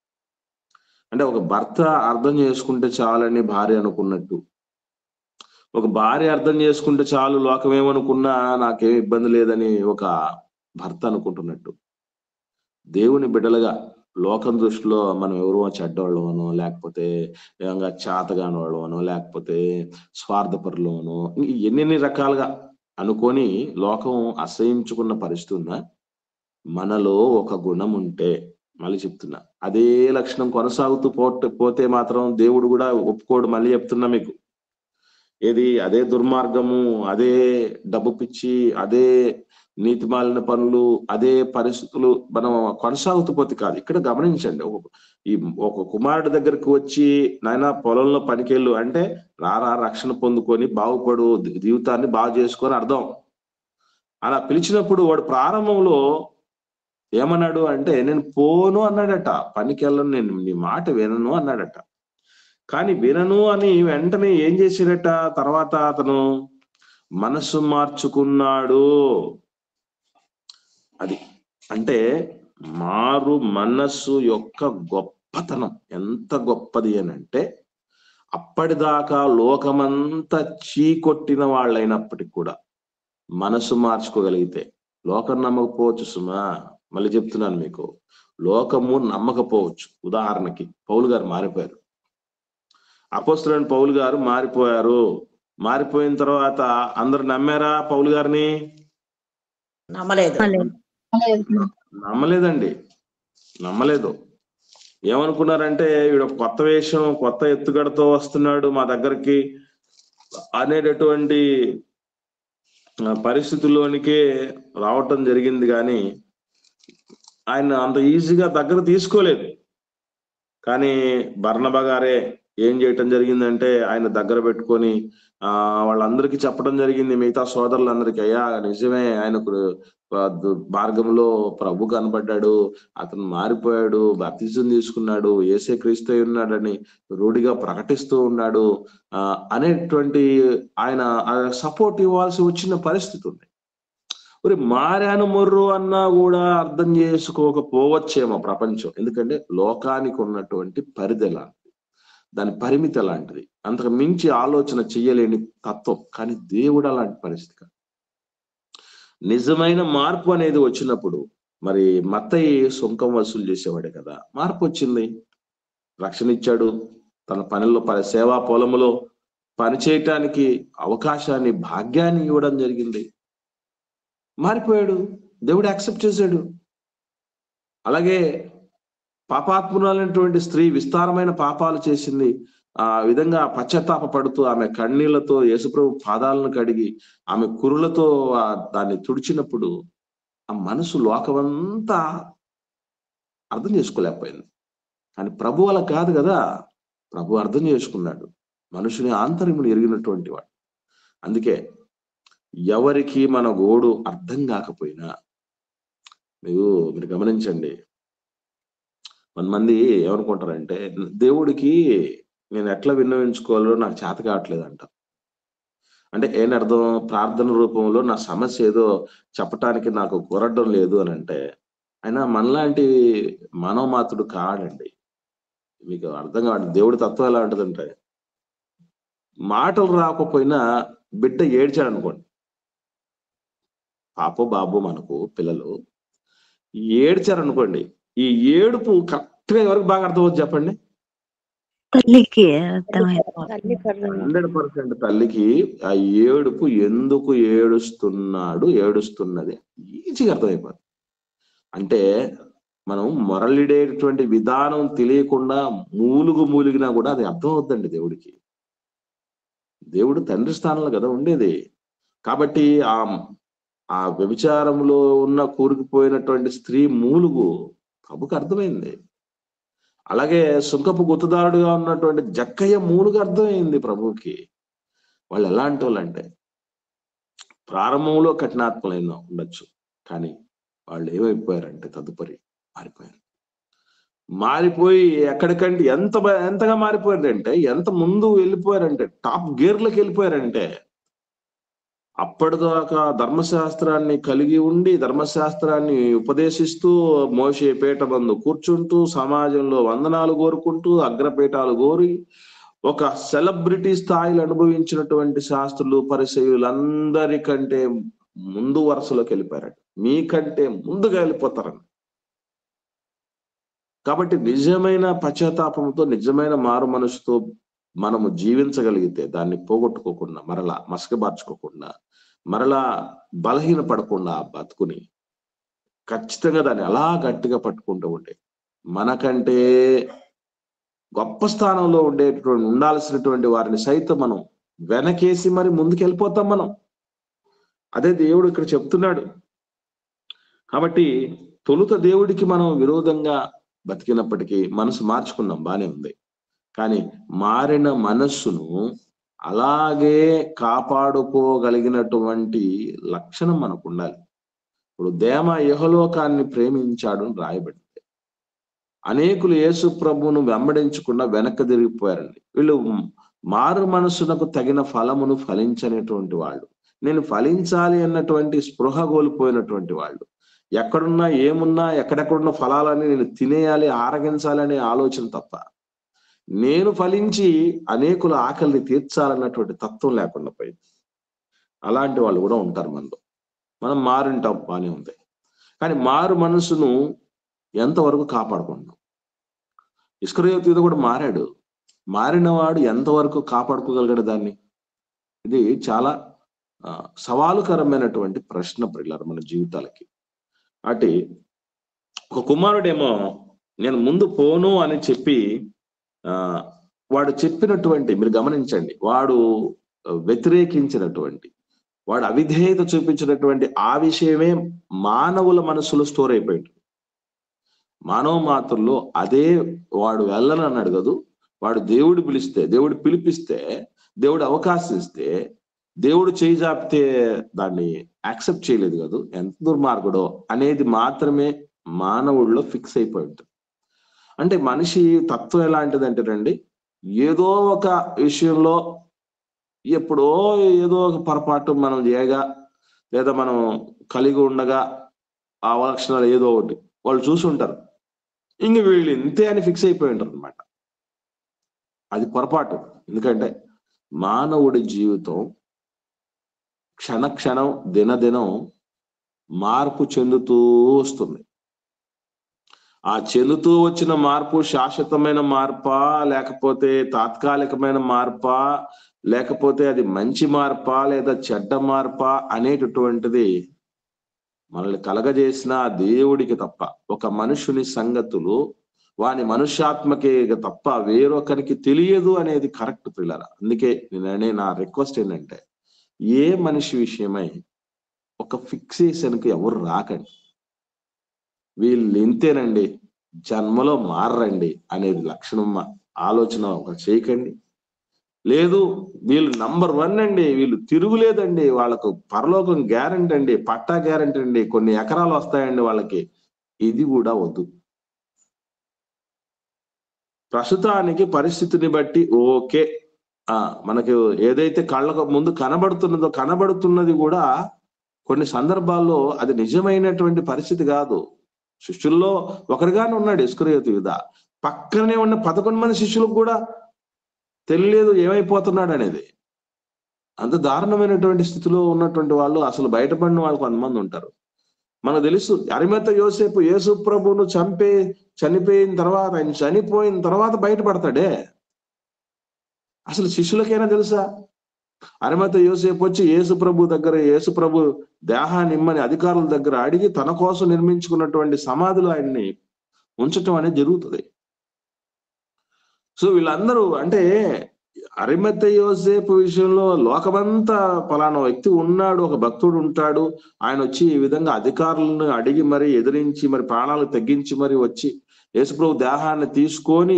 అంటే ఒక భర్త అర్థం చేసుకుంటే చాలని భార్య అనుకున్నట్టు, ఒక భార్య అర్థం చేసుకుంటే చాలు లోకం ఏమనుకున్నా నాకేం ఇబ్బంది లేదని ఒక భర్త అనుకుంటున్నట్టు, దేవుని బిడ్డలుగా లోకం దృష్టిలో మనం ఎవరో చెడ్డవాళ్ళమనో, లేకపోతే ఏమంగా చాతగాని వాళ్ళమనో, లేకపోతే స్వార్థపరులమనో, ఎన్ని రకాలుగా అనుకొని లోకం అసహించుకున్న పరిస్థితి ఉందా? మనలో ఒక గుణం ఉంటే, మళ్ళీ చెప్తున్నా, అదే లక్షణం కొనసాగుతూ పోతే మాత్రం దేవుడు కూడా ఒప్పుకోడు. మళ్ళీ చెప్తున్నా మీకు, ఏది అదే దుర్మార్గము, అదే డబ్బు పిచ్చి, అదే నీతిమాలిన పనులు, అదే పరిస్థితులు మనం కొనసాగుతూ పోతే కాదు. ఇక్కడ గమనించండి, ఒక కుమారుడి దగ్గరికి వచ్చి నాయన పొలంలో పనికెళ్ళు అంటే రారా రక్షణ పొందుకొని బాగుపడు, జీవితాన్ని బాగు చేసుకొని అర్థం. అలా పిలిచినప్పుడు వాడు ప్రారంభంలో ఏమన్నాడు అంటే నేను పోను అన్నాడట, పనికెళ్ళను, నేను నీ మాట వినను అన్నాడట. కానీ వినను అని వెంటనే ఏం చేశాడట, తర్వాత అతను మనసు మార్చుకున్నాడు. అది అంటే మారు మనస్సు యొక్క గొప్పతనం ఎంత గొప్పది అని అంటే, అప్పటిదాకా లోకమంతా చీకొట్టిన వాళ్ళైనప్పటికి కూడా మనసు మార్చుకోగలిగితే, లోకం నమ్మకపోవచ్చు సుమా, మళ్ళీ చెప్తున్నాను మీకు, లోకము నమ్మకపోవచ్చు. ఉదాహరణకి పౌలు గారు మారిపోయారు, అపోస్తలుడైన పౌలు గారు మారిపోయారు. మారిపోయిన తర్వాత అందరు నమ్మారా పౌలు గారిని? నమ్మలేదండి, నమ్మలేదు. ఏమనుకున్నారంటే వీడు కొత్త వేషం, కొత్త ఎత్తుగడతో వస్తున్నాడు మా దగ్గరికి అనేటటువంటి పరిస్థితుల్లోనికే రావటం జరిగింది. కానీ ఆయన అంత ఈజీగా దగ్గర తీసుకోలేదు. కానీ బర్నబా గారే ఏం చేయటం జరిగిందంటే ఆయన దగ్గర పెట్టుకొని వాళ్ళందరికీ చెప్పడం జరిగింది, మిగతా సోదరులందరికీ, అయ్యా నిజమే ఆయనకు మార్గంలో ప్రభు కనబడ్డాడు, అతను మారిపోయాడు, బాప్తిజం తీసుకున్నాడు, యేసే క్రీస్తు ఉన్నాడని రూఢిగా ప్రకటిస్తూ ఉన్నాడు అనేటువంటి ఆయన సపోర్ట్ ఇవ్వాల్సి వచ్చిన పరిస్థితి ఉంది. మరి మారాను మొర్రు అన్నా కూడా అర్థం చేసుకోకపోవచ్చేమో ప్రపంచం, ఎందుకంటే లోకానికి ఉన్నటువంటి పరిధి ఎలాంటిది, దాని పరిమితి ఎలాంటిది, అంతకు మించి ఆలోచన చెయ్యలేని తత్వం. కానీ దేవుడు అలాంటి పరిస్థితి. నిజమైన మార్పు అనేది వచ్చినప్పుడు, మరి మత్తయి సుంకం వసూలు చేసేవాడే కదా, మార్పు వచ్చింది, రక్షణ ఇచ్చాడు, తన పనుల్లో సేవా పొలములో పని చేయటానికి అవకాశాన్ని, భాగ్యాన్ని ఇవ్వడం జరిగింది, మారిపోయాడు, దేవుడు యాక్సెప్ట్ చేశాడు. అలాగే పాపాత్మురాలైనటువంటి స్త్రీ విస్తారమైన పాపాలు చేసింది. ఆ విధంగా పశ్చాత్తాప పడుతూ ఆమె కన్నీళ్లతో యేసుప్రభు పాదాలను కడిగి ఆమె కురులతో దాన్ని తుడిచినప్పుడు ఆ మనసు లోకమంతా అర్థం చేసుకోలేకపోయింది. కానీ ప్రభు అలా కాదు కదా. ప్రభు అర్థం చేసుకున్నాడు. మనుషుని ఆంతర్యమును ఎరిగినటువంటి వాడు. అందుకే ఎవరికి మన గోడు అర్థం కాకపోయినా మీరు గమనించండి. కొంతమంది ఏమనుకుంటారంటే దేవుడికి నేను ఎట్లా విన్నవించుకోవాలో నాకు చేత కావట్లేదు అంట. అంటే ఏంటి అర్థం? ప్రార్థన రూపంలో నా సమస్య ఏదో చెప్పటానికి నాకు కురడ్డం లేదు అని అంటే ఆయన మనలాంటి మనోమాతుడు కాడండి. మీకు అర్థం కాదు. దేవుడి తత్వం ఎలా ఉంటుందంటే మాటలు రాకపోయినా బిడ్డ ఏడ్చాడు అనుకోండి, పాపో బాబు మనకు పిల్లలు ఏడ్చారు అనుకోండి, ఈ ఏడుపు కరెక్ట్ గా ఎవరికి బాగా అర్థమవుతుంది చెప్పండి? తల్లికి అర్థమైంది. 100% తల్లికి ఆ ఏడుపు ఎందుకు ఏడుస్తున్నది ఈజీగా అర్థమైపోతుంది. అంటే మనం మొరలిడేటువంటి విధానం తెలియకుండా మూలిగినా కూడా అది అర్థం అవుతుందండి దేవుడికి. దేవుడు తండ్రి స్థానంలో కదా ఉండేది. కాబట్టి ఆ వ్యభిచారంలో ఉన్న కూరుకుపోయినటువంటి స్త్రీ మూలుగు ప్రభుకు అర్థమైంది. అలాగే సుంకపు గుత్తదారుడుగా ఉన్నటువంటి జక్కయ్య మూలుగు అర్థమైంది ప్రభువుకి. వాళ్ళు ఎలాంటి వాళ్ళంటే ప్రారంభంలో కఠినాత్మలైన ఉండొచ్చు, కానీ వాళ్ళు ఏమైపోయారంటే తదుపరి మారిపోయి ఎక్కడికంటే ఎంతగా మారిపోయారంటే, ఎంత ముందు వెళ్ళిపోయారంటే, టాప్ గేర్లకు వెళ్ళిపోయారంటే, అప్పటిదాకా ధర్మశాస్త్రాన్ని కలిగి ఉండి ధర్మశాస్త్రాన్ని ఉపదేశిస్తూ మోషే పీట బందు కూర్చుంటూ సమాజంలో వందనాలు కోరుకుంటూ అగ్రపీఠాలు కోరి ఒక సెలబ్రిటీ స్థాయిలు అనుభవించినటువంటి శాస్త్రులు పరిసయ్యులందరికంటే ముందు వరుసలోకి వెళ్ళిపోయారండి. మీకంటే ముందుగా వెళ్ళిపోతారండి. కాబట్టి నిజమైన పశ్చాత్తాపంతో నిజమైన మారు మనసుతో మనము జీవించగలిగితే, దాన్ని పోగొట్టుకోకుండా, మరలా మసకబార్చుకోకుండా, మరలా బలహీన పడకుండా ఆ బతుకుని ఖచ్చితంగా దాన్ని అలా గట్టిగా పట్టుకుంటూ ఉంటే మనకంటే గొప్ప స్థానంలో ఉండాల్సినటువంటి వారిని సైతం మనం వెనకేసి మరి ముందుకెళ్ళిపోతాం మనం. అదే దేవుడు ఇక్కడ చెప్తున్నాడు. కాబట్టి తొలుత దేవుడికి మనం విరోధంగా బతికినప్పటికీ మనసు మార్చుకున్నాం, బానే ఉంది. కానీ మారిన మనస్సును అలాగే కాపాడుకోగలిగినటువంటి లక్షణం మనకు ఉండాలి. ఇప్పుడు దేమ యెహోలోకాన్ని ప్రేమించాడు అని రాయబడింది. అనేకులు యేసు ప్రభువును వెంబడించకుండా వెనక్కి తిరిగిపోయారండి. వీళ్ళు మారు మనస్సునకు తగిన ఫలమును ఫలించనేటువంటి వాళ్ళు, నేను ఫలించాలి అన్నటువంటి స్పృహ కోల్పోయినటువంటి వాళ్ళు, ఎక్కడున్నా ఏమున్నా ఎక్కడెక్కడున్న ఫలాలని నేను తినేయాలి, ఆరగించాలి అనే ఆలోచన తప్ప నేను ఫలించి అనేకుల ఆకలిని తీర్చాలన్నటువంటి తత్వం లేకుండా పోయింది. అలాంటి వాళ్ళు కూడా ఉంటారు మనలో. మనం మారింటాం, బానే ఉంది. కానీ మారు మనసును ఎంతవరకు కాపాడుకుంటాం? ఇస్కరియోతు కూడా మారాడు. మారినవాడు ఎంతవరకు కాపాడుకోగలిగాడు దాన్ని? ఇది చాలా సవాలుకరమైనటువంటి ప్రశ్న ప్రియులారా మన జీవితాలకి. అటు ఒక కుమారుడేమో నేను ముందు పోను అని చెప్పి వాడు చెప్పినటువంటి, మీరు గమనించండి, వాడు వ్యతిరేకించినటువంటి, వాడు అవిధేయత చూపించినటువంటి ఆ విషయమే మానవుల మనసులో స్టోర్ అయిపోయింది. మానవ మాత్రలో అదే వాడు వెళ్ళను అన్నాడు కదూ. వాడు దేవుడు పిలిస్తే, దేవుడు పిలిపిస్తే, దేవుడు అవకాశం ఇస్తే, దేవుడు చేయి జాపితే దాన్ని యాక్సెప్ట్ చేయలేదు కదా. ఎంత దుర్మార్గుడో అనేది మాత్రమే మానవుల్లో ఫిక్స్ అయిపోయి ఉంటుంది. అంటే మనిషి తత్వం ఎలాంటిదంటే రండి, ఏదో ఒక విషయంలో ఎప్పుడో ఏదో ఒక పొరపాటు మనం చేయగా, లేదా మనం కలిగి ఉండగా ఆ లక్షణాలు ఏదో ఒకటి వాళ్ళు చూసి ఉంటారు, ఇంక వీళ్ళు ఇంతే అని ఫిక్స్ అయిపోయి ఉంటారు అనమాట. అది పొరపాటు. ఎందుకంటే మానవుడి జీవితం క్షణక్షణం దినదినం మార్పు చెందుతూ వస్తుంది. ఆ చెందుతూ వచ్చిన మార్పు శాశ్వతమైన మార్పా, లేకపోతే తాత్కాలికమైన మార్పా, లేకపోతే అది మంచి మార్పా లేదా చెడ్డ మార్పా అనేటటువంటిది మనల్ని కలగజేసిన దేవుడికి తప్ప, ఒక మనుషుని సంగతులు వాని మనుష్యాత్మకే తప్ప వేరొకరికి తెలియదు అనేది కరెక్ట్ పిల్లల. అందుకే నా రిక్వెస్ట్ ఏంటంటే, ఏ మనిషి విషయమై ఒక ఫిక్సేషన్కి ఎవరు రాకండి. వీళ్ళు ఇంతేనండి, జన్మలో మారండి అనేది లక్షణం ఆలోచన ఒక చేయకండి. లేదు వీళ్ళు నంబర్ 1 అండి, వీళ్ళు తిరుగులేదండి, వాళ్ళకు పరలోకం గ్యారెంటీ అండి, పట్టా గ్యారెంటీ అండి, కొన్ని ఎకరాలు వస్తాయండి వాళ్ళకి, ఇది కూడా వద్దు. ప్రస్తుతానికి పరిస్థితిని బట్టి ఓకే, మనకు ఏదైతే కళ్ళకు ముందు కనబడుతున్నది కూడా కొన్ని సందర్భాల్లో అది నిజమైనటువంటి పరిస్థితి కాదు. శిష్యుల్లో ఒకరిగానే ఉన్నాడు ఇస్కరియోతు యూదా. పక్కనే ఉన్న 11 మంది శిష్యులకు కూడా తెలియలేదు ఏమైపోతున్నాడు అనేది. అంత దారుణమైనటువంటి స్థితిలో ఉన్నటువంటి వాళ్ళు, అసలు బయటపడిన వాళ్ళు కొంతమంది ఉంటారు. మనకు తెలుసు అరిమత యోసేపు యేసు ప్రభువును చనిపోయిన తర్వాత, ఆయన చనిపోయిన తర్వాత బయటపడతాడే. అసలు శిష్యులకైనా తెలుసా? అరిమత యోసేపు వచ్చి యేసు ప్రభు దేహాన్ని ఇమ్మని అధికారుల దగ్గర అడిగి తన కోసం నిర్మించుకున్నటువంటి సమాధులు ఆయన్ని ఉంచటం అనేది జరుగుతుంది. సో వీళ్ళందరూ అంటే అరిమత యోసేపు విషయంలో లోకమంతా పలానా వ్యక్తి ఉన్నాడు, ఒక భక్తుడు ఉంటాడు, ఆయన వచ్చి ఈ విధంగా అధికారులను అడిగి మరి ఎదిరించి మరి ప్రాణాలు తగ్గించి మరి వచ్చి యేసుప్రభు దేహాన్ని తీసుకొని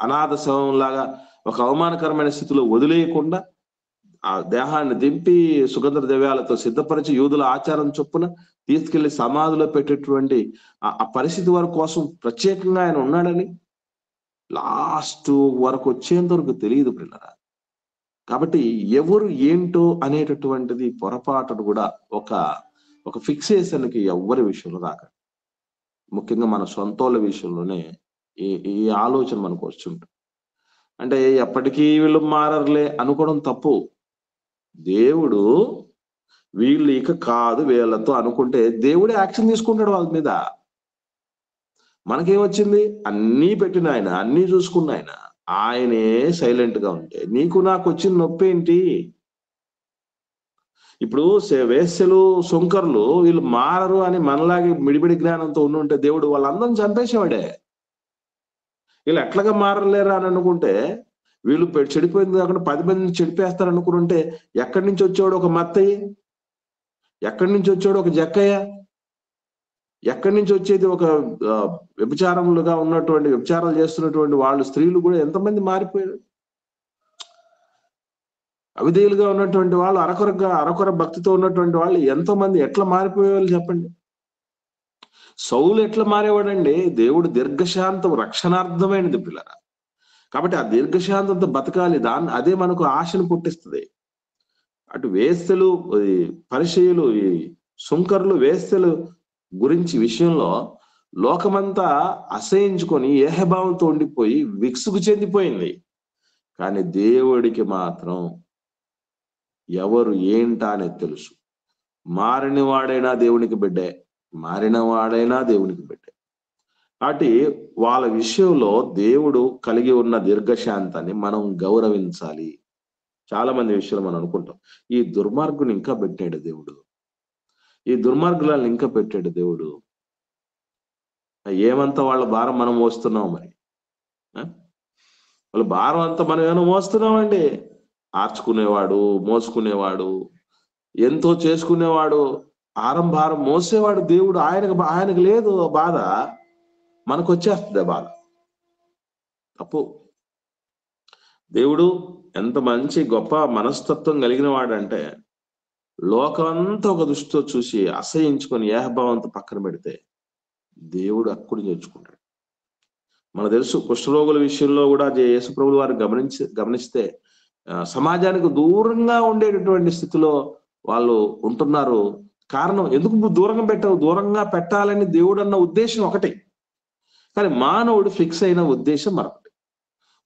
అనాథ శవంలాగా ఒక అవమానకరమైన స్థితిలో వదిలేయకుండా ఆ దేహాన్ని దింపి సుగంధ ద్రవ్యాలతో సిద్ధపరిచి యూదుల ఆచారం చొప్పున తీసుకెళ్లి సమాధిలో పెట్టేటువంటి ఆ పరిస్థితి వారి కోసం ప్రత్యేకంగా ఆయన ఉన్నాడని లాస్ట్ వరకు వచ్చేంత వరకు తెలియదు పిల్లరా. కాబట్టి ఎవరు ఏంటో అనేటటువంటిది పొరపాటును కూడా ఒక ఫిక్సేషన్కి ఎవరి విషయంలో రాక, ముఖ్యంగా మన సొంతోళ్ళ విషయంలోనే ఈ ఆలోచన మనకు వస్తుంటుంది. అంటే ఎప్పటికీ వీళ్ళు మారర్లే అనుకోవడం తప్పు. దేవుడు వీళ్ళు ఇక కాదు వీళ్ళతో అనుకుంటే దేవుడే యాక్షన్ తీసుకుంటాడు వాళ్ళ మీద. మనకేమొచ్చింది? అన్నీ పెట్టిన ఆయన, అన్నీ చూసుకున్న ఆయనే సైలెంట్ గా ఉంటే నీకు నాకు వచ్చిన నొప్పి ఏంటి? ఇప్పుడు వేశ్యలు సుంకర్లు వీళ్ళు మారరు అని మనలాగే మిడిమిడి జ్ఞానంతో ఉంటే దేవుడు వాళ్ళందరం చంపేసేవాడే. వీళ్ళు ఎట్లాగా మారలేరా అని అనుకుంటే, వీళ్ళు చెడిపోయింది కాకుండా 10 మందిని చెడిపేస్తారు అనుకుంటే, ఎక్కడి నుంచి వచ్చాడు ఒక మత్తయ్య, ఎక్కడి నుంచి వచ్చాడు ఒక జక్కయ్య, ఎక్కడి నుంచి వచ్చేది ఒక వ్యభిచారములుగా ఉన్నటువంటి వ్యభిచారాలు చేస్తున్నటువంటి వాళ్ళు స్త్రీలు కూడా ఎంతమంది మారిపోయారు. అవిధేయులుగా ఉన్నటువంటి వాళ్ళు, అరకొర భక్తితో ఉన్నటువంటి వాళ్ళు ఎంతో మంది ఎట్లా మారిపోయేవాళ్ళు చెప్పండి. సౌలు ఎట్లా మారేవాడండి? దేవుడు దీర్ఘశాంతం రక్షణార్థమైనది పిల్లరా. కాబట్టి ఆ దీర్ఘశాంతంతో బతకాలి, అదే మనకు ఆశను పుట్టిస్తుంది. అటు వేస్తలు పరిచయులు, ఈ సుంకర్లు వేస్తలు గురించి విషయంలో లోకమంతా అసహించుకొని ఏహభావంతో ఉండిపోయి విసుగు చెందిపోయింది. కానీ దేవుడికి మాత్రం ఎవరు ఏంటా అనేది తెలుసు. మారిన వాడైనా దేవునికి బిడ్డే, మారిన వాడైనా దేవునికి బిడ్డే. కాబట్టి వాళ్ళ విషయంలో దేవుడు కలిగి ఉన్న దీర్ఘశాంతాన్ని మనం గౌరవించాలి. చాలా మంది విషయాలు మనం అనుకుంటాం, ఈ దుర్మార్గుని ఇంకా పెట్టాడు దేవుడు, ఈ దుర్మార్గులను ఇంకా పెట్టాడు దేవుడు, ఏమంతా వాళ్ళ భారం మనం మోస్తున్నాం. మరి వాళ్ళ భారం అంతా మనం ఏమైనా మోస్తున్నామండి? ఆర్చుకునేవాడు, మోసుకునేవాడు, ఎంతో చేసుకునేవాడు, భారం మోసేవాడు దేవుడు. ఆయనకు లేదు బాధ, మనకు వచ్చేస్తుంది బాధ. తప్పు. దేవుడు ఎంత మంచి గొప్ప మనస్తత్వం కలిగిన వాడంటే, లోకమంతా ఒక దృష్టితో చూసి అసహించుకొని ఏహభావంతో పక్కన పెడితే దేవుడు అక్కుడు చేర్చుకుంటాడు. మనకు తెలుసు కుష్ఠరోగుల విషయంలో కూడా యేసుప్రభులు వారు గమనిస్తే సమాజానికి దూరంగా ఉండేటటువంటి స్థితిలో వాళ్ళు ఉంటున్నారు. కారణం, ఎందుకు దూరంగా పెట్టాలని దేవుడు అన్న ఉద్దేశం ఒకటి, కానీ మానవుడు ఫిక్స్ అయిన ఉద్దేశం మరొకటి.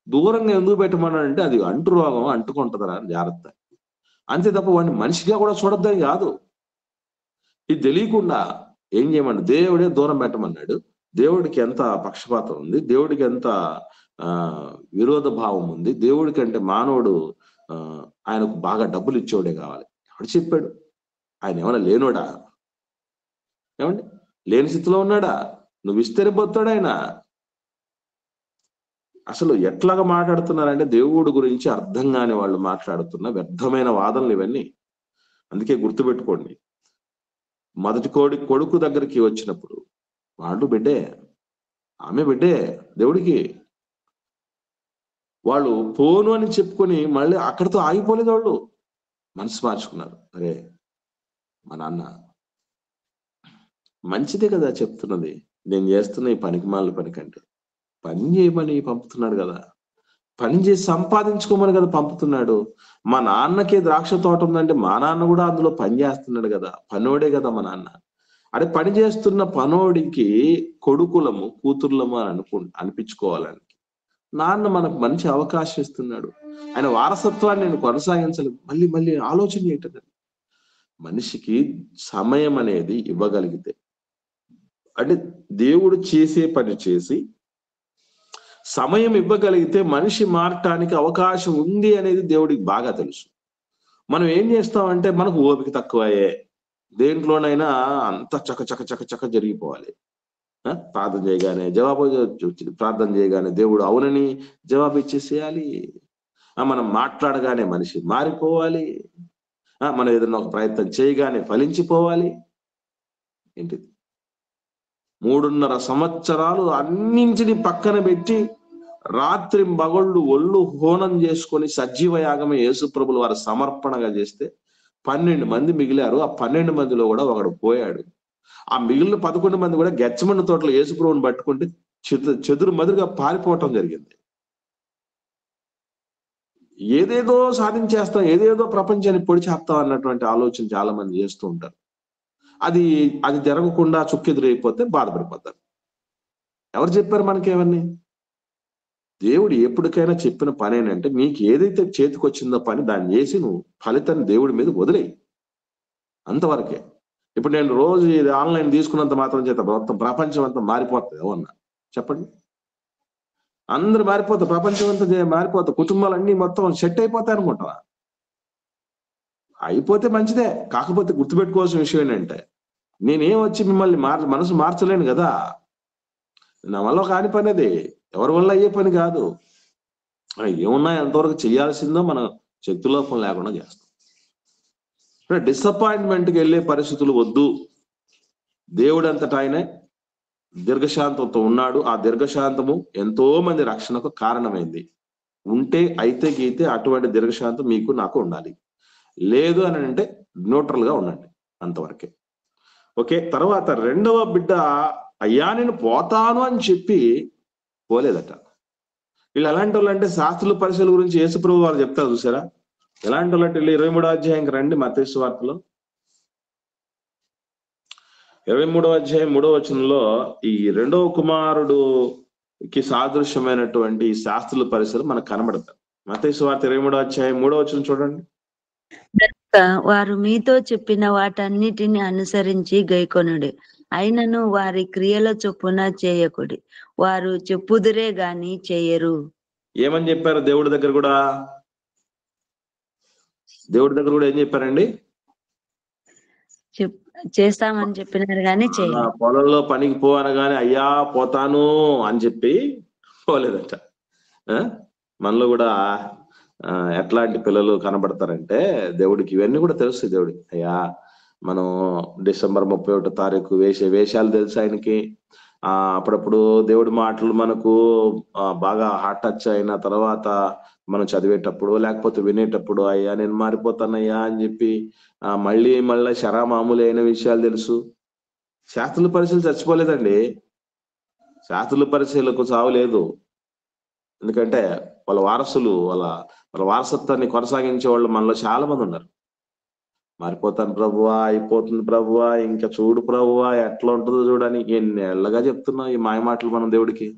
దూరంగా ఎందుకు పెట్టమన్నాడంటే అది అంటు రోగం అంటుకుంటుందా అని జాగ్రత్త, అంతే తప్ప వాడిని మనిషిగా కూడా చూడొద్దని కాదు. ఇది తెలియకుండా ఏం చేయమన్నాడు? దేవుడే దూరం పెట్టమన్నాడు. దేవుడికి ఎంత పక్షపాతం ఉంది, దేవుడికి ఎంత విరోధ భావం ఉంది, దేవుడికి అంటే మానవుడు ఆయనకు బాగా డబ్బులు ఇచ్చేవాడే కావాలి. ఎవడు చెప్పాడు? ఆయన ఏమైనా లేనోడా? ఏమండి లేని స్థితిలో ఉన్నాడా? నువ్వు ఇస్తేనే పోతాడు ఆయన. అసలు ఎట్లాగా మాట్లాడుతున్నారంటే దేవుడి గురించి అర్థం కాని వాళ్ళు మాట్లాడుతున్న వ్యర్థమైన వాదనలు ఇవన్నీ. అందుకే గుర్తుపెట్టుకోండి, మొదటి కొడుకు దగ్గరికి వచ్చినప్పుడు వాళ్ళు బిడ్డే, ఆమె బిడ్డే దేవుడికి. వాళ్ళు పోను అని చెప్పుకొని మళ్ళీ అక్కడితో ఆగిపోలేదు. వాళ్ళు మనసు మార్చుకున్నారు. అరే మా నాన్న మంచిదే కదా చెప్తున్నది, నేను చేస్తున్న ఈ పనికిమాలిన పని కంటే పని చేయమని పంపుతున్నాడు కదా, పని చేసి సంపాదించుకోమని కదా పంపుతున్నాడు. మా నాన్నకే ద్రాక్ష తోట ఉందంటే మా నాన్న కూడా అందులో పని చేస్తున్నాడు కదా, పనోడే కదా మా నాన్న. అదే పని చేస్తున్న పనోడికి కొడుకులము కూతుర్లము అని అనిపించుకోవాలని నాన్న మనకు మంచి అవకాశం ఇస్తున్నాడు. ఆయన వారసత్వాన్ని నేను కొనసాగించాలి. మళ్ళీ మళ్ళీ ఆలోచన ఏంటంటే, మనిషికి సమయం అనేది ఇవ్వగలిగితే, అంటే దేవుడు చేసే పని చేసి సమయం ఇవ్వగలిగితే మనిషి మారటానికి అవకాశం ఉంది అనేది దేవుడికి బాగా తెలుసు. మనం ఏం చేస్తామంటే మనకు ఓపిక తక్కువయే, దేంట్లోనైనా అంత చక చక చక చక జరిగిపోవాలి. ప్రార్థన చేయగానే ప్రార్థన చేయగానే దేవుడు అవునని జవాబు ఇచ్చేసేయాలి. మనం మాట్లాడగానే మనిషి మారిపోవాలి. మనం ఏదైనా ఒక ప్రయత్నం చేయగానే ఫలించిపోవాలి. ఏంటిది 3.5 సంవత్సరాలు అన్నింటిని పక్కన పెట్టి రాత్రి మగళ్ళు ఒళ్ళు హోనం చేసుకొని సజీవ యాగమే యేసుప్రభులు వారు సమర్పణగా చేస్తే 12 మంది మిగిలారు. ఆ 12 మందిలో కూడా ఒకడు పోయాడు. ఆ మిగిలిన 11 మంది కూడా గెచ్చమన్న తోటలో యేసుప్రభుని పట్టుకుంటే చెదురు మదురుగా పారిపోవటం జరిగింది. ఏదేదో సాధించేస్తాం, ఏదేదో ప్రపంచాన్ని పొడి చేస్తాం అన్నటువంటి ఆలోచన చాలా మంది చేస్తూ ఉంటారు. అది జరగకుండా చుక్కెదురైపోతే బాధపడిపోతారు. ఎవరు చెప్పారు మనకేమని? దేవుడు ఎప్పటికైనా చెప్పిన పని ఏంటంటే, నీకు ఏదైతే చేతికొచ్చిందో పని దాన్ని చేసి నువ్వు ఫలితాన్ని దేవుడి మీద వదిలేయి, అంతవరకే. ఇప్పుడు నేను రోజు ఇది ఆన్లైన్ తీసుకున్నంత మాత్రం చేత మొత్తం ప్రపంచం అంతా మారిపోతుంది ఏమన్నా చెప్పండి? అందరు మారిపోతారు, ప్రపంచం అంతా మారిపోతాయి, కుటుంబాలన్నీ మొత్తం సెట్ అయిపోతాయి అనుకుంటా. అయిపోతే మంచిదే. కాకపోతే గుర్తుపెట్టుకోవాల్సిన విషయం ఏంటంటే, నేనేం వచ్చి మిమ్మల్ని మనసు మార్చలేను కదా. నా వల్ల కాని పని అది, ఎవరి వల్ల అయ్యే పని కాదు. ఏమున్నా ఎంతవరకు చేయాల్సిందో మన శక్తిలోపం లేకుండా చేస్తాం. డిసప్పాయింట్మెంట్కి వెళ్ళే పరిస్థితులు వద్దు. దేవుడు అంతటా ఆయనే దీర్ఘశాంతంతో ఉన్నాడు. ఆ దీర్ఘశాంతము ఎంతో మంది రక్షణకు కారణమైంది. ఉంటే అయితే గీతే అటువంటి దీర్ఘశాంతం మీకు నాకు ఉండాలి. లేదు అని అంటే న్యూట్రల్ గా ఉండండి, అంతవరకే. ఓకే. తర్వాత రెండవ బిడ్డ అయ్యా నేను పోతాను అని చెప్పి పోలేదట. వీళ్ళు ఎలాంటి వాళ్ళు అంటే, శాస్త్రుల పరిశీలన గురించి యేసుప్రభు వారు చెప్తారు చూసారా, ఎలాంటి వాళ్ళు అంటే 23వ అధ్యాయంకి రండి. మత్తయి సువార్తలో 23వ అధ్యాయం 3వ వచనంలో ఈ రెండవ కుమారుడుకి సాదృశ్యమైనటువంటి ఈ శాస్త్రుల పరిశీలన మనకు కనబడతారు. మత్తయి సువార్త 23వ అధ్యాయం 3వ వచనం చూడండి. వారు మీతో చెప్పిన వాటన్నిటిని అనుసరించి గైకొనుడి, అయినను వారి క్రియల చొప్పున చేయకుడి, వారు చెప్పుదురే గాని చేయరు. ఏమని చెప్పారు? దేవుడి దగ్గర కూడా ఏం చెప్పారండి? చేస్తామని చెప్పినారు కానీ చేయలేదు. పొలంలో పనికి పో అనగానే అయ్యా పోతాను అని చెప్పి పోలేదట. మనలో కూడా ఎట్లాంటి పిల్లలు కనబడతారంటే, దేవుడికి ఇవన్నీ కూడా తెలుస్తాయి. దేవుడికి అయ్యా మనం డిసెంబర్ 31వ తారీఖు వేసే వేషాలు తెలుసు ఆయనకి. అప్పుడప్పుడు దేవుడి మాటలు మనకు బాగా హార్ట్ టచ్ అయిన తర్వాత మనం చదివేటప్పుడు లేకపోతే వినేటప్పుడు అయ్యా నేను మారిపోతానయ్యా అని చెప్పి మళ్ళీ మామూలు అయిన విషయాలు తెలుసు. శాస్త్రుల పరిశీలన చచ్చిపోలేదండి. శాస్త్రుల పరిశీలకు చావలేదు. ఎందుకంటే వాళ్ళ వారసులు వాళ్ళ వారసత్వాన్ని కొనసాగించే వాళ్ళు మనలో చాలా మంది ఉన్నారు. మారిపోతాను ప్రభువా, అయిపోతుంది ప్రభువా, ఇంకా చూడు ప్రభువా ఎట్లా ఉంటుందో చూడని ఎన్నేళ్లగా చెప్తున్నావు ఈ మాయ మాటలు మనం దేవుడికి.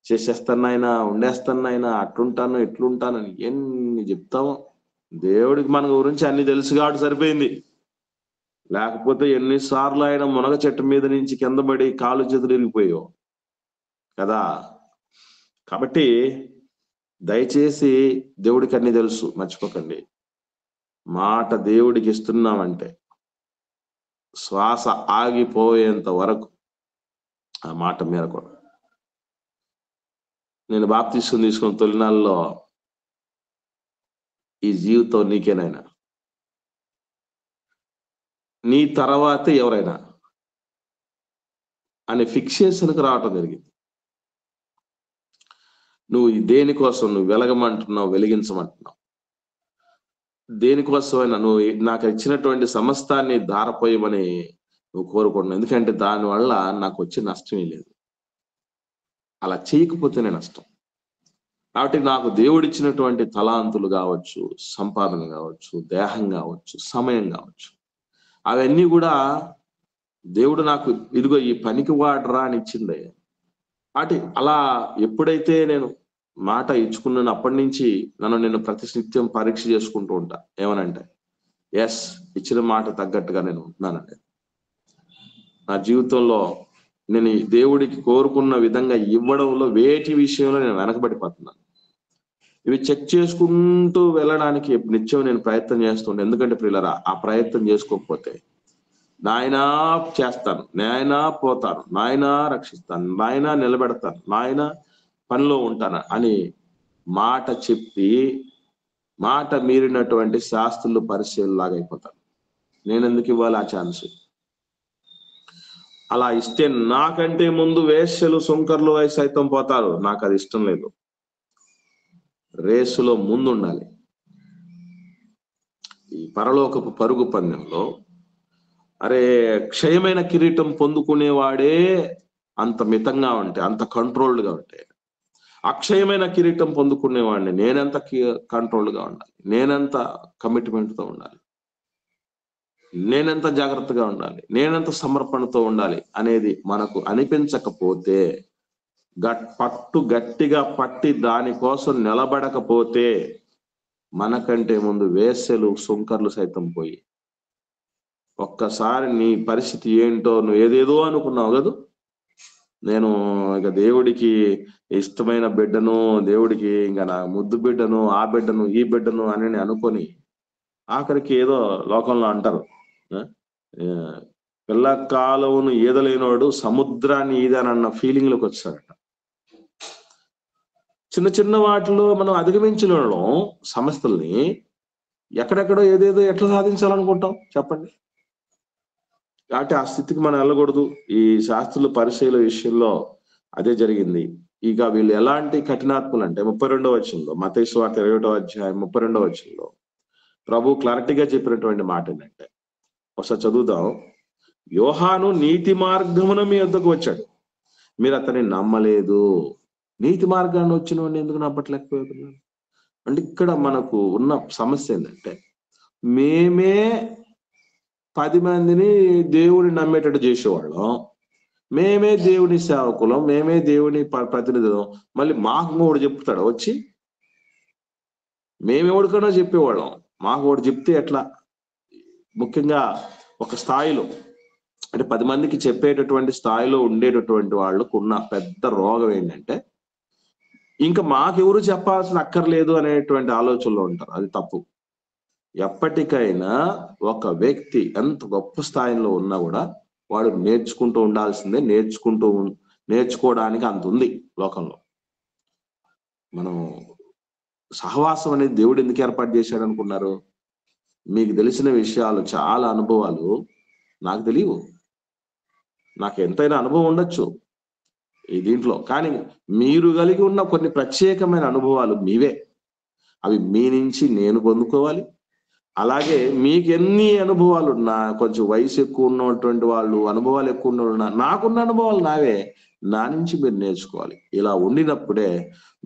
చేసేస్తాను ఆయన, ఉండేస్తాను ఆయన, అట్లుంటాను ఇట్లుంటానని ఎన్ని చెప్తామో. దేవుడికి మన గురించి అన్ని తెలుసు కాబట్టి సరిపోయింది. లేకపోతే ఎన్నిసార్లు ఆయన మునగ చెట్టు మీద నుంచి కింద పడి కాలు చేతులు ఇరిగిపోయావు కదా. కాబట్టి దయచేసి దేవుడికి అన్ని తెలుసు, మర్చిపోకండి. మాట దేవుడికి ఇస్తున్నామంటే శ్వాస ఆగిపోయేంత వరకు ఆ మాట మేరకూడదు. నేను బాప్తిస్మం తీసుకున్న తొలినాళ్ళలో ఈ జీవితం నీకేనైనా, నీ తర్వాతే ఎవరైనా అనే ఫిక్సేషన్కి రావటం జరిగింది. నువ్వు దేనికోసం నువ్వు వెలగమంటున్నావు, వెలిగించమంటున్నావు, దేనికోసమైనా నువ్వు నాకు ఇచ్చినటువంటి సమస్తాన్ని ధారపోయమని నువ్వు కోరుకుంటున్నావు. ఎందుకంటే దానివల్ల నాకు వచ్చే నష్టమే లేదు, అలా చేయకపోతేనే నష్టం. కాబట్టి నాకు దేవుడిచ్చినటువంటి తలాంతులు కావచ్చు, సంపాదన కావచ్చు, దేహం కావచ్చు, సమయం కావచ్చు, అవన్నీ కూడా దేవుడు నాకు ఇదిగో ఈ పనికి వాడరా అని ఇచ్చింది. కాబట్టి అలా ఎప్పుడైతే నేను మాట ఇచ్చుకున్నాను అప్పటి నుంచి నేను ప్రతినిత్యం పరీక్ష చేసుకుంటూ ఉంటా. ఏమనంటే ఎస్, ఇచ్చిన మాట తగ్గట్టుగా నేను ఉంటున్నానండి. నా జీవితంలో నేను దేవుడికి కోరుకున్న విధంగా ఇవ్వడంలో వేటి విషయంలో నేను వెనకబడిపోతున్నాను. ఇవి చెక్ చేసుకుంటూ వెళ్ళడానికి నిత్యం నేను ప్రయత్నం చేస్తుండే. ఎందుకంటే ప్రియులరా, ఆ ప్రయత్నం చేసుకోకపోతే నాయనా చేస్తాను, నాయనా పోతాను, నాయనా రక్షిస్తాను, నాయనా నిలబెడతాను, నాయనా పనిలో ఉంటాను అని మాట చెప్పి మాట మీరినటువంటి శాస్త్రులు పరిశీలలాగా అయిపోతాను. నేను ఎందుకు ఇవ్వాలి ఆ ఛాన్స్? అలా ఇస్తే నాకంటే ముందు వేశ్యలు, సుంకర్లు సైతం పోతారు. నాకు అది ఇష్టం లేదు. రేసులో ముందు ఉండాలి. ఈ పరలోకపు పరుగు పందెంలో అరే క్షయమైన కిరీటం పొందుకునేవాడే అంత మితంగా ఉంటే, అంత కంట్రోల్డ్గా ఉంటే, అక్షయమైన కిరీటం పొందుకునేవాడిని నేనెంత కంట్రోల్డ్గా ఉండాలి, నేనెంత కమిట్మెంట్తో ఉండాలి, నేనెంత జాగ్రత్తగా ఉండాలి, నేనెంత సమర్పణతో ఉండాలి అనేది మనకు అనిపించకపోతే, గట్టిగా పట్టి దానికోసం నిలబడకపోతే మనకంటే ముందు వేశ్యలు, సుంకర్లు సైతం పోయి ఒక్కసారి నీ పరిస్థితి ఏంటో నువ్వు ఏదేదో అనుకున్నావు కదా, నేను ఇక దేవుడికి ఇష్టమైన బిడ్డను, దేవుడికి ఇంకా నా ముద్దు బిడ్డను, ఆ బిడ్డను, ఈ బిడ్డను అని అనుకొని ఆఖరికి ఏదో లోకంలో అంటారు, పిల్ల కాలువను ఈదలేనోడు సముద్రాన్ని ఈదానన్న ఫీలింగ్లోకి వచ్చారట. చిన్న చిన్న వాటిలో మనం అధిగమించడం సమస్యల్ని ఎక్కడెక్కడో ఏదేదో ఎట్లా సాధించాలనుకుంటాం చెప్పండి. కాబట్టి ఆ స్థితికి మనం వెళ్ళకూడదు. ఈ శాస్త్రుల పరిశీలన విషయంలో అదే జరిగింది. ఇక వీళ్ళు ఎలాంటి కఠినాత్ములు అంటే 32వ వచనంలో, మత్తయి సువార్త 21వ అధ్యాయం 32వ వచనంలో ప్రభు క్లారిటీగా చెప్పినటువంటి మాట ఏంటంటే, ఒకసారి చదువుదాం. యోహాను నీతి మార్గమున మీ వద్దకు వచ్చాడు, మీరు అతన్ని నమ్మలేదు. నీతి మార్గాన్ని వచ్చిన వాడిని ఎందుకు నమ్మట్లేకపోతున్నారు అంటే, ఇక్కడ మనకు ఉన్న సమస్య ఏంటంటే, మేమే 10 మందిని దేవుని నమ్మేటట్టు చేసేవాళ్ళం, మేమే దేవుని సేవకులం, మేమే దేవుని ప్రతినిధులం, మళ్ళీ మాకు ఒకడు చెప్తాడు వచ్చి, మేమెవడికైనా చెప్పేవాళ్ళం, మాకు ఒకటి చెప్తే ఎట్లా? ముఖ్యంగా ఒక స్థాయిలో అంటే 10 మందికి చెప్పేటటువంటి స్థాయిలో ఉండేటటువంటి వాళ్ళకు ఉన్న పెద్ద రోగం ఏంటంటే, ఇంకా మాకెవరు చెప్పాల్సిన అక్కర్లేదు అనేటువంటి ఆలోచనలో ఉంటారు. అది తప్పు. ఎప్పటికైనా ఒక వ్యక్తి ఎంత గొప్ప స్థాయిలో ఉన్నా కూడా వాడు నేర్చుకుంటూ ఉండాల్సిందే. నేర్చుకోవడానికి అంత ఉంది లోకంలో. మనం సహవాసం అనేది దేవుడు ఎందుకు ఏర్పాటు చేశాడు అనుకున్నారు? మీకు తెలిసిన విషయాలు, చాలా అనుభవాలు నాకు తెలియవు. నాకు ఎంతైనా అనుభవం ఉండొచ్చు ఈ దీంట్లో, కానీ మీరు కలిగి ఉన్న కొన్ని ప్రత్యేకమైన అనుభవాలు మీవే. అవి మీ నుంచి నేను పొందుకోవాలి. అలాగే మీకు ఎన్ని అనుభవాలు ఉన్నా, కొంచెం వయసు ఎక్కువ ఉన్నటువంటి వాళ్ళు, అనుభవాలు ఎక్కువ ఉన్నా, నాకున్న అనుభవాలు నావే, నా నుంచి మీరు నేర్చుకోవాలి. ఇలా ఉండినప్పుడే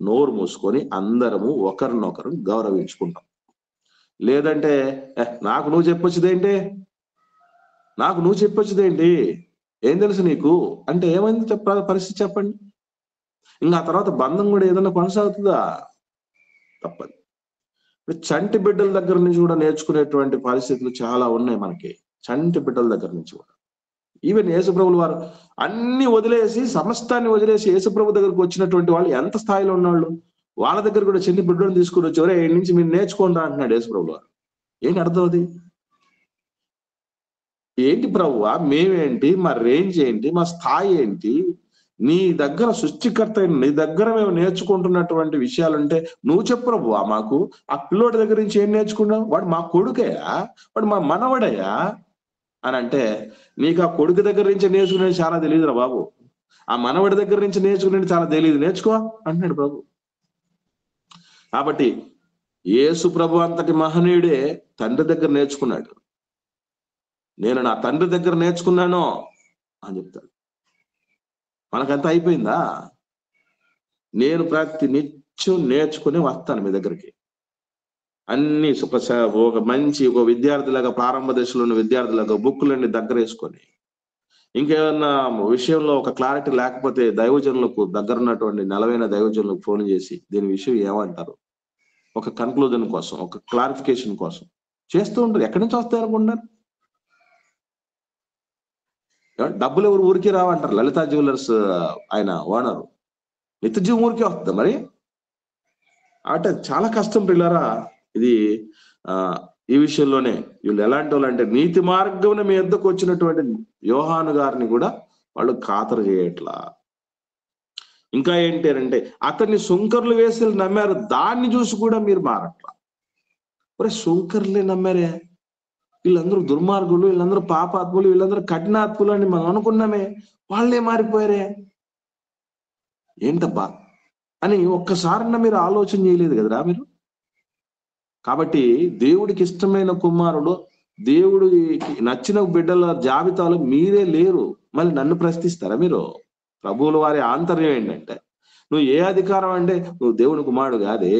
నోరు మూసుకొని అందరము ఒకరినొకరు గౌరవించుకుంటాం. లేదంటే నాకు నువ్వు చెప్పొచ్చుదేంటి, నాకు నువ్వు చెప్పొచ్చుదేంటి, ఏం తెలుసు నీకు అంటే ఏమైంది పరిస్థితి చెప్పండి. ఇంకా ఆ తర్వాత బంధం కూడా ఏదైనా కొనసాగుతుందా? తప్పదు. చంటి బిడ్డల దగ్గర నుంచి కూడా నేర్చుకునేటువంటి పరిస్థితులు చాలా ఉన్నాయి మనకి. చంటి బిడ్డల దగ్గర నుంచి కూడా, ఈవెన్ యేసుప్రభుల వారు అన్ని వదిలేసి, సమస్తాన్ని వదిలేసి యేసుప్రభు దగ్గరకు వచ్చినటువంటి వాళ్ళు ఎంత స్థాయిలో ఉన్నవాళ్ళు, వాళ్ళ దగ్గర కూడా చిన్న బిడ్డలను తీసుకుని వచ్చి ఈ నుంచి మీరు నేర్చుకోండి అంటున్నాడు యేసుప్రభుల వారు. ఏంటి అర్థం అది? ఏంటి ప్రభువా, మేమేంటి, మా రేంజ్ ఏంటి, మా స్థాయి ఏంటి, నీ దగ్గర సృష్టికర్త అయిన నీ దగ్గర మేము నేర్చుకుంటున్నటువంటి విషయాలుంటే నువ్వు చెప్పు ప్రభువా మాకు. ఆ పిల్లోడి దగ్గర నుంచి ఏం నేర్చుకున్నావు? వాడు మా కొడుకయ్యా, వాడు మా మనవడయ్యా అని అంటే, నీకు ఆ కొడుకు దగ్గర నుంచి నేర్చుకునేది చాలా తెలియదురా బాబు, ఆ మనవడి దగ్గర నుంచి నేర్చుకునేది చాలా తెలియదు, నేర్చుకో అంటున్నాడు ప్రభు. కాబట్టి యేసు ప్రభు అంతటి మహనీయుడే తండ్రి దగ్గర నేర్చుకున్నాడు. నేను నా తండ్రి దగ్గర నేర్చుకున్నాను అని చెప్తాడు. మనకంతా అయిపోయిందా? నేను ప్రతి నిత్యం నేర్చుకుని వస్తాను మీ దగ్గరికి. అన్ని ఒక మంచి ఒక విద్యార్థిలాగా, ప్రారంభ దశలో ఉన్న విద్యార్థులాగా బుక్కులన్నీ దగ్గర వేసుకొని, ఇంకేమన్నా విషయంలో ఒక క్లారిటీ లేకపోతే దైవజనులకు దగ్గర ఉన్నటువంటి 40 దైవజనులకు ఫోన్ చేసి దీని విషయం ఏమంటారు, ఒక కన్క్లూజన్ కోసం, ఒక క్లారిఫికేషన్ కోసం చేస్తూ ఉంటారు. ఎక్కడి నుంచి వస్తాయి అనుకుంటున్నారు? డబ్బులు ఎవరు ఊరికే రావంటారు. లలితా జ్యువెలర్స్ ఆయన ఓనరు, నిత్యజీవం ఊరికే వస్తుంది మరి. అంటే చాలా కష్టం పిల్లరా ఇది. ఈ విషయంలోనే వీళ్ళు ఎలాంటి వాళ్ళు అంటే, నీతి మార్గంలో మీ యొద్దకు వచ్చినటువంటి యోహాను గారిని కూడా వాళ్ళు ఖాతరు చేయట్లా. ఇంకా ఏంటి అంటే, అతన్ని సుంకర్లు వేసి నమ్మారు, దాన్ని చూసి కూడా మీరు మారట్లా. మరి సుంకర్లే నమ్మారే, వీళ్ళందరూ దుర్మార్గులు, వీళ్ళందరూ పాపాత్ములు, వీళ్ళందరూ కఠినాత్ములు అని మనం అనుకున్నామే, వాళ్ళే మారిపోయారే ఏంటబ్బా అని ఒక్కసారన్నా మీరు ఆలోచన చేయలేదు కదరా మీరు. కాబట్టి దేవుడికి ఇష్టమైన కుమారుడు, దేవుడికి నచ్చిన బిడ్డల జాబితాలో మీరే లేరు. మళ్ళీ నన్ను ప్రశ్నిస్తారా మీరు? ప్రభువుల వారి ఆంతర్యం ఏంటంటే, నువ్వు ఏ అధికారం అంటే, నువ్వు దేవుని కుమారుడు కాదే,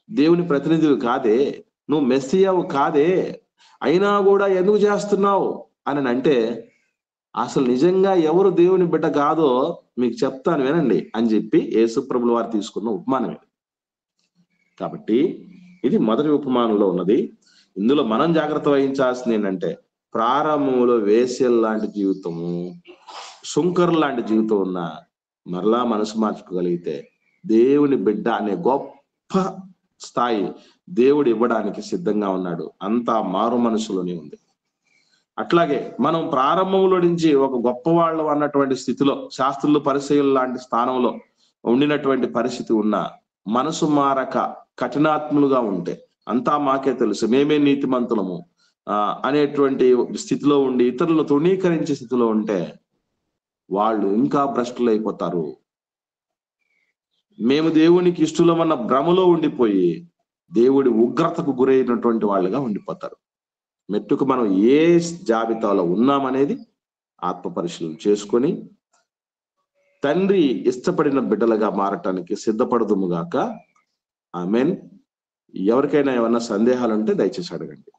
దేవుని ప్రతినిధివి కాదే, నువ్వు మెస్సియావు కాదే, అయినా కూడా ఎందుకు చేస్తున్నావు అని అంటే, అసలు నిజంగా ఎవరు దేవుని బిడ్డ కాదో మీకు చెప్తాను వినండి అని చెప్పి యేసు ప్రభుల వారు తీసుకున్న ఉపమానం ఇది. కాబట్టి ఇది మొదటి ఉపమానంలో ఉన్నది. ఇందులో మనం జాగ్రత్త వహించాల్సింది ఏంటంటే, ప్రారంభంలో వేశ్యల లాంటి జీవితము, సుంకర్ లాంటి జీవితం ఉన్న మరలా మనసు మార్చుకోగలిగితే దేవుని బిడ్డ అనే గొప్ప స్థాయి దేవుడు ఇవ్వడానికి సిద్ధంగా ఉన్నాడు. అంతా మారు మనసులోనే ఉంది. అట్లాగే మనం ప్రారంభంలో నుంచి ఒక గొప్పవాళ్ళు అన్నటువంటి స్థితిలో, శాస్త్రులు పరిచయులు లాంటి స్థానంలో ఉండినటువంటి పరిస్థితి ఉన్న, మనసు మారక కఠినాత్ములుగా ఉంటే, అంతా మాకే తెలుసు, మేమే నీతిమంతులము అనేటువంటి స్థితిలో ఉండి ఇతరులను తృణీకరించే స్థితిలో ఉంటే వాళ్ళు ఇంకా భ్రష్టులు అయిపోతారు. మేము దేవునికి ఇష్టలమన్న భ్రమలో ఉండిపోయి దేవుడి ఉగ్రతకు గురైనటువంటి వాళ్ళుగా ఉండిపోతారు. మెట్టుకు మనం ఏ జాబితాలో ఉన్నామనేది ఆత్మ పరిశీలన చేసుకొని తండ్రి ఇష్టపడిన బిడ్డలుగా మారటానికి సిద్ధపడదుముగాక. ఆమేన్. ఎవరికైనా ఏమన్నా సందేహాలు ఉంటే దయచేసి అడగండి.